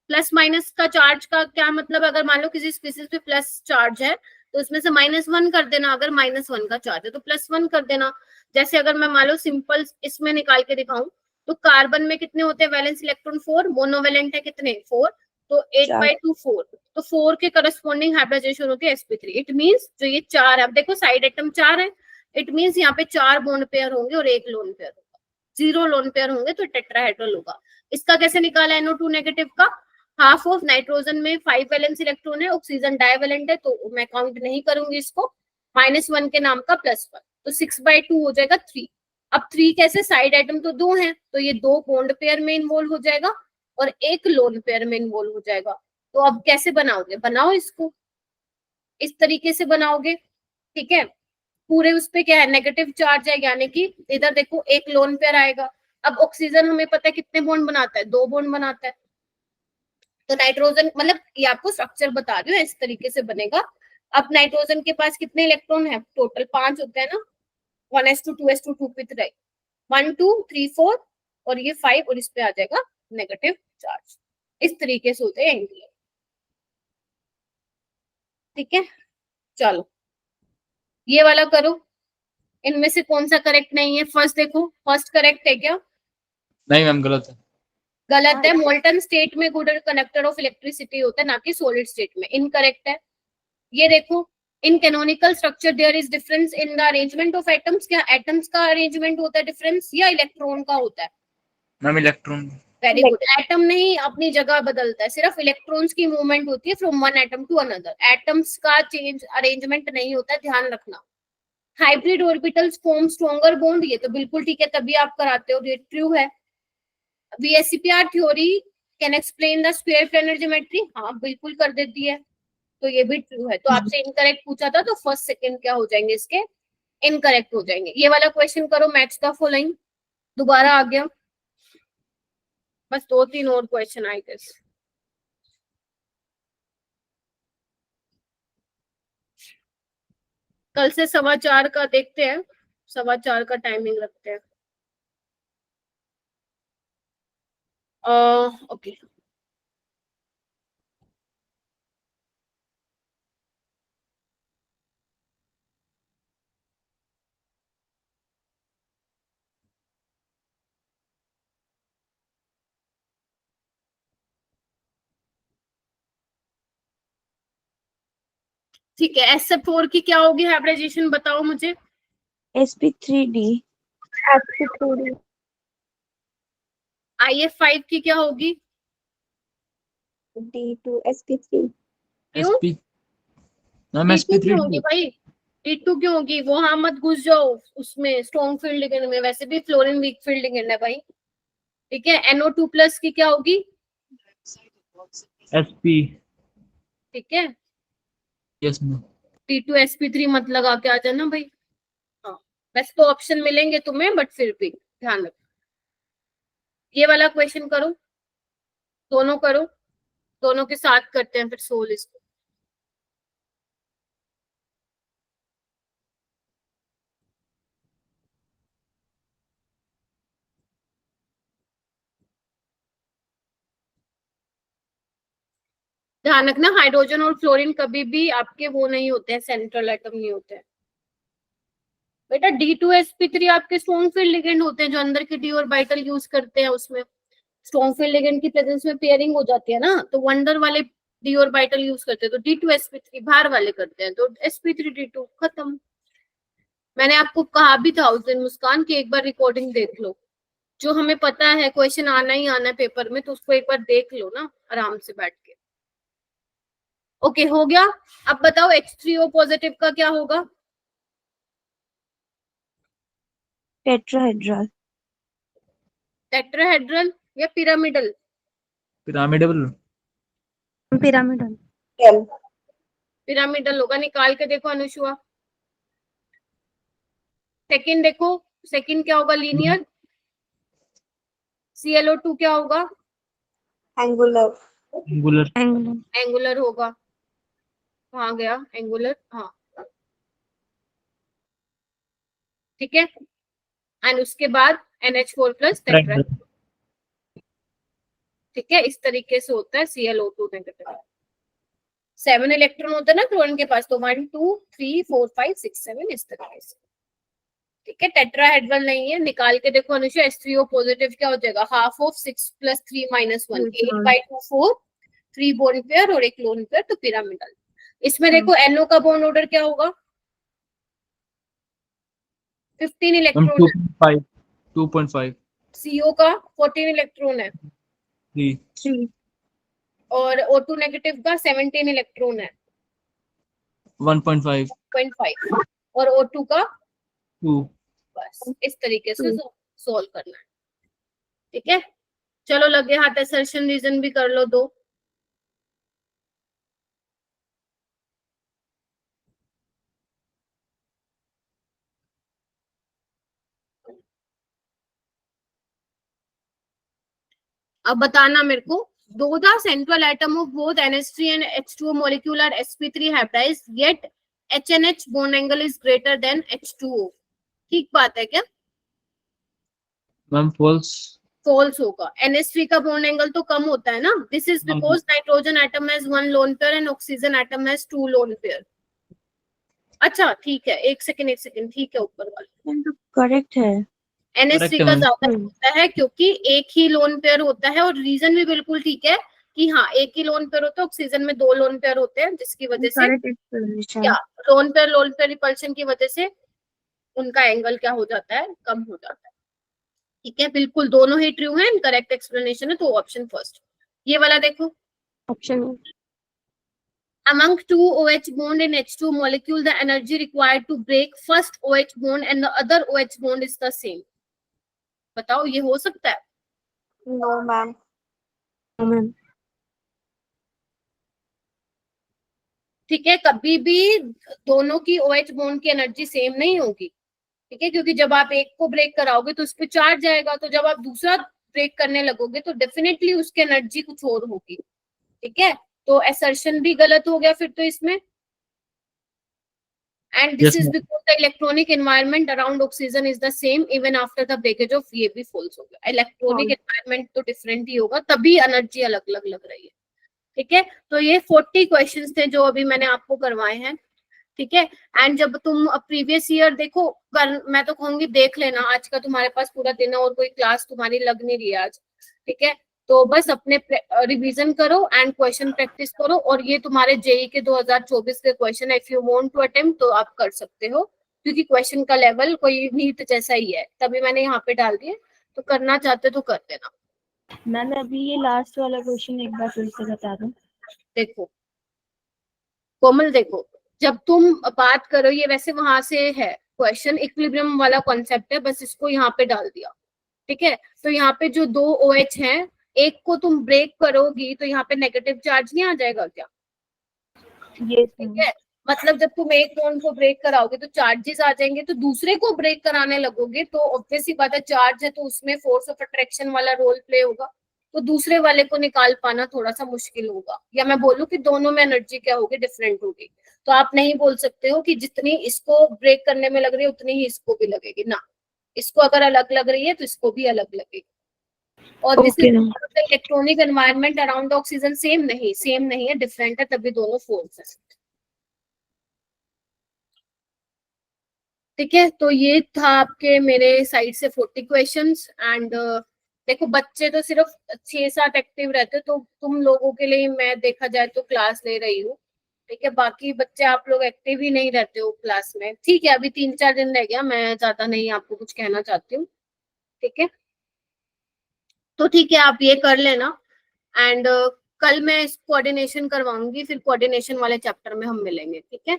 Plus minus का चार्ज का क्या मतलब, अगर मान लो किसी स्पीसीज पे प्लस चार्ज है तो उसमें से -1 कर देना, अगर -1 का चार्ज है तो +1 कर देना। जैसे अगर मैं मान लो सिंपल इसमें निकाल के दिखाऊं तो कार्बन में कितने होते हैं वैलेंस इलेक्ट्रॉन, 4, मोनोवेलेंट है कितने 4, तो 8/2 4, तो 4 के करस्पॉन्डिंग हाइब्रिडाइजेशन होती है sp3। इट मींस जो ये 4 है, अब देखो साइड एटम 4 है, इट मींस यहाँ पे 4 बॉन्ड पेयर होंगे और 1 लोन पेयर होगा। 0 लोन पेयर होंगे तो टेट्राहेड्रल होगा। इसका कैसे निकाला NO2 नेगेटिव का, हाफ ऑफ नाइट्रोजन में 5 वैलेंस इलेक्ट्रॉन है, ऑक्सीजन डाइवेलेंट है तो मैं काउंट नहीं करूंगी इसको, -1 के नाम का +1, तो 6/2 हो जाएगा 3। अब 3 कैसे, साइड आइटम तो 2 हैं तो ये 2 बॉन्ड पेयर में इन्वॉल्व हो जाएगा और 1 लोन पेयर में इन्वॉल्व हो जाएगा। तो अब कैसे बनाओगे, बनाओ इसको इस तरीके से बनाओगे, ठीक है। पूरे उस पे क्या है, नेगेटिव चार्ज है, यानी कि इधर देखो 1 लोन पेयर आएगा। अब ऑक्सीजन हमें पता है कितने बॉन्ड बनाता है, 2 बॉन्ड बनाता है, तो नाइट्रोजन, मतलब ये आपको स्ट्रक्चर बता रही हूँ, इस तरीके से बनेगा। अब नाइट्रोजन के पास कितने इलेक्ट्रॉन है, टोटल 5 होते हैं ना, 1s2 2s2 2p3 1 2 3 4 और ये 5 और इस पे आ जाएगा नेगेटिव चार्ज। इस तरीके से होते हैं एंगुलर, ठीक है। चलो ये वाला करो, इनमें से कौन सा करेक्ट नहीं है, फर्स्ट देखो, फर्स्ट करेक्ट है क्या, नहीं मैम गलत है। गलत है। मोल्टन स्टेट में गुड कंडक्टर ऑफ इलेक्ट्रिसिटी होता है, ना कि सॉलिड स्टेट में, इनकरेक्ट है। ये देखो, in canonical structure there is difference in the arrangement of atoms, क्या एटम्स का अरेंजमेंट होता है डिफरेंस या इलेक्ट्रॉन का होता है, ma'am electron. Very good. Atom नहीं अपनी जगह बदलता है, सिर्फ इलेक्ट्रॉन्स की मूवमेंट होती है from one atom to another, atoms का चेंज अरेंजमेंट नहीं होता है, ध्यान रखना। Hybrid orbitals form stronger bond, ये तो बिल्कुल ठीक है, तभी आप कराते हो, ये ट्रू है। VSEPR theory can explain the square planar geometry, हाँ बिल्कुल कर देती है, तो ये भी ट्रू है। तो आपसे इनकरेक्ट पूछा था तो फर्स्ट सेकंड क्या हो जाएंगे इसके, इनकरेक्ट हो जाएंगे। ये वाला क्वेश्चन करो, मैच द फॉलोइंग, दोबारा आ गया, बस 2-3 और क्वेश्चन आई गेस। कल से 4:15 का देखते हैं, 4:15 का टाइमिंग रखते हैं। ओके ठीक है। SF4 की क्या होगी हाइब्रिडाइजेशन, बताओ मुझे। sp3d। sp3d IF5 की क्या होगी, d2 sp3 क्यों sp मैम D2 sp3 क्यों होगी भाई, D2 क्यों होगी, वो हाँ मत घुस जाओ उसमें स्ट्रॉन्ग फील्ड लिगेंड में, वैसे भी फ्लोरीन वीक फील्ड लिगेंड है भाई, ठीक है। NO2+ की क्या होगी, sp। ठीक है। Yes ma'am. T2 sp3 मत लगा के आ जाना भाई, हाँ वैसे तो ऑप्शन मिलेंगे तुम्हें बट फिर भी ध्यान रखो। ये वाला क्वेश्चन करो, दोनों करो, दोनों के साथ करते हैं फिर सोल इसको। ध्यान रखना हाइड्रोजन और फ्लोरीन कभी भी आपके वो नहीं होते हैं, सेंट्रल एटम नहीं होते हैं बेटा। D2sp3 आपके स्ट्रॉन्ग फील्ड लिगेंड होते हैं, जो अंदर के डी ऑर्बिटल यूज करते हैं, उसमें स्ट्रॉन्ग फील्ड लिगेंड की प्रेजेंस में पेयरिंग हो जाती है ना, तो वंडर वाले डी ऑर्बिटल यूज करते हैं, तो D2sp3 बाहर वाले करते हैं, तो sp3d2 खत्म। मैंने आपको कहा भी था उस दिन मुस्कान की एक बार रिकॉर्डिंग देख लो, जो हमें पता है क्वेश्चन आना ही आना है पेपर में, तो उसको एक बार देख लो ना आराम से बैठ के। ओके हो गया। अब बताओ H3O पॉजिटिव का क्या होगा, टेट्राहेड्रल। टेट्राहेड्रल या पिरामिडल, पिरामिडल। पिरामिडल। पिरामिडल होगा, निकाल के देखो अनुशुआ। सेकंड देखो, सेकंड क्या होगा, लीनियर। ClO2 क्या होगा, एंगुलर एंगुलर एंगुलर होगा, कहाँ गया एंगुलर, हाँ ठीक है। एंड उसके बाद NH4 प्लस टेट्रा, ठीक है। इस तरीके से होता है ClO2 नेगेटिव। 7 इलेक्ट्रॉन होता है ना क्लोरीन के पास, तो 1 2 3 4 5 6 7 इस तरीके से, ठीक है। टेट्राहेड्रल नहीं है, निकाल के देखो अनुषा, H3O पॉजिटिव क्या हो जाएगा, हाफ ऑफ 6 + 3 - 1 8/2 4 3 बॉन्ड पेयर और एक लोन पेयर, तो पिरामिडल। इसमें देखो NO का बॉन्ड ऑर्डर क्या होगा, 15 इलेक्ट्रॉन है, 2.5 CO का 14 इलेक्ट्रॉन है 3 और O2 नेगेटिव का 17 इलेक्ट्रॉन है 1.5 0.5 और O2 का 2। बस इस तरीके से सोल्व करना है, ठीक है। चलो लगे हाथ असर्शन रीजन भी कर लो 2। अब बताना मेरे को, दो the central atom of both NH3 and H2O molecule are sp3 hybridized, yet HNH bond angle is greater than H2O। ठीक बात है क्या? Ma'am false. फॉल्स होगा, NH3 का बॉन्ड एंगल तो कम होता है ना। This is because nitrogen atom has 1 lone pair and oxygen atom has 2 lone pair. अच्छा ठीक है, एक सेकंड, ठीक है ऊपर वाला तो करेक्ट है। NH3 का ज्यादा होता है क्योंकि एक ही लोन पेयर होता है, और रीजन भी बिल्कुल ठीक है कि हाँ एक ही लोन पेयर होता है, ऑक्सीजन में 2 लोन पेयर होते हैं, जिसकी वजह से क्या लोन पेयर रिपल्शन की वजह से उनका एंगल क्या हो जाता है, कम हो जाता है, ठीक है। बिल्कुल दोनों ही ट्रू है, करेक्ट एक्सप्लेनेशन है, तो ऑप्शन फर्स्ट। ये वाला देखो, option among two OH bond in H2 molecule, the energy required to break first OH bond and the other OH bond is the same। बताओ ये हो सकता है? No ma'am. ठीक है, कभी भी दोनों की OH बॉन्ड की एनर्जी सेम नहीं होगी, ठीक है, क्योंकि जब आप एक को ब्रेक कराओगे तो उस पर चार्ज जाएगा, तो जब आप दूसरा ब्रेक करने लगोगे तो डेफिनेटली उसकी एनर्जी कुछ और होगी, ठीक है। तो असर्शन भी गलत हो गया फिर तो इसमें। And this is because the electronic environment around oxygen is the same even after the breakage of, ये भी फॉल्स हो गया। इलेक्ट्रॉनिक एनवायरनमेंट तो डिफरेंट ही होगा, तभी एनर्जी अलग अलग लग रही है, ठीक है। तो ये 40 क्वेश्चंस थे जो अभी मैंने आपको करवाए हैं, ठीक है। एंड जब तुम प्रीवियस ईयर देखो, मैं तो कहूंगी देख लेना, आज का तुम्हारे पास पूरा दिन है और कोई क्लास तुम्हारी लग नहीं रही है आज, ठीक है। तो बस अपने रिवीजन करो एंड क्वेश्चन प्रैक्टिस करो, और ये तुम्हारे जेई के 2024 के क्वेश्चन है। If you want to attempt तो आप कर सकते हो, क्योंकि क्वेश्चन का लेवल कोई नीट जैसा ही है, तभी मैंने यहाँ पे डाल दिए, तो करना चाहते तो कर देना। मैम अभी ये लास्ट वाला क्वेश्चन एक बार फिर से बता दो। देखो कोमल, देखो जब तुम बात करो, ये वैसे वहां से है क्वेश्चन, इक्विलिब्रियम वाला कॉन्सेप्ट है, बस इसको यहाँ पे डाल दिया, ठीक है। तो यहाँ पे जो 2 OH हैं, एक को तुम ब्रेक करोगी तो यहाँ पे नेगेटिव चार्ज नहीं आ जाएगा क्या? ये ठीक है, मतलब जब तुम एक बॉन्ड को ब्रेक कराओगे तो चार्जेस आ जाएंगे, तो दूसरे को ब्रेक कराने लगोगे तो ऑब्वियस ही बात है, चार्ज है तो उसमें फोर्स ऑफ अट्रैक्शन वाला रोल प्ले होगा, तो दूसरे वाले को निकाल पाना थोड़ा सा मुश्किल होगा। या मैं बोलूं कि दोनों में एनर्जी क्या होगी, डिफरेंट होगी, तो आप नहीं बोल सकते हो कि जितनी इसको ब्रेक करने में लग रही है उतनी ही इसको भी लगेगी ना। इसको अगर अलग लग रही है तो इसको भी अलग लगेगी। और this is electronic environment around oxygen same नहीं है, डिफरेंट है, तभी दोनों फोर्स है, ठीक है। तो ये था आपके मेरे साइड से 40 क्वेश्चंस। एंड देखो बच्चे तो सिर्फ 6-7 एक्टिव रहते, तो तुम लोगों के लिए मैं देखा जाए तो क्लास ले रही हूँ, ठीक है। बाकी बच्चे आप लोग एक्टिव ही नहीं रहते हो क्लास में, ठीक है। अभी 3-4 दिन रह गया, मैं ज्यादा नहीं आपको कुछ कहना चाहती हूँ, ठीक है। तो ठीक है, आप ये कर लेना। एंड कल मैं इस कोऑर्डिनेशन करवाऊंगी, फिर कोऑर्डिनेशन वाले चैप्टर में हम मिलेंगे, ठीक है।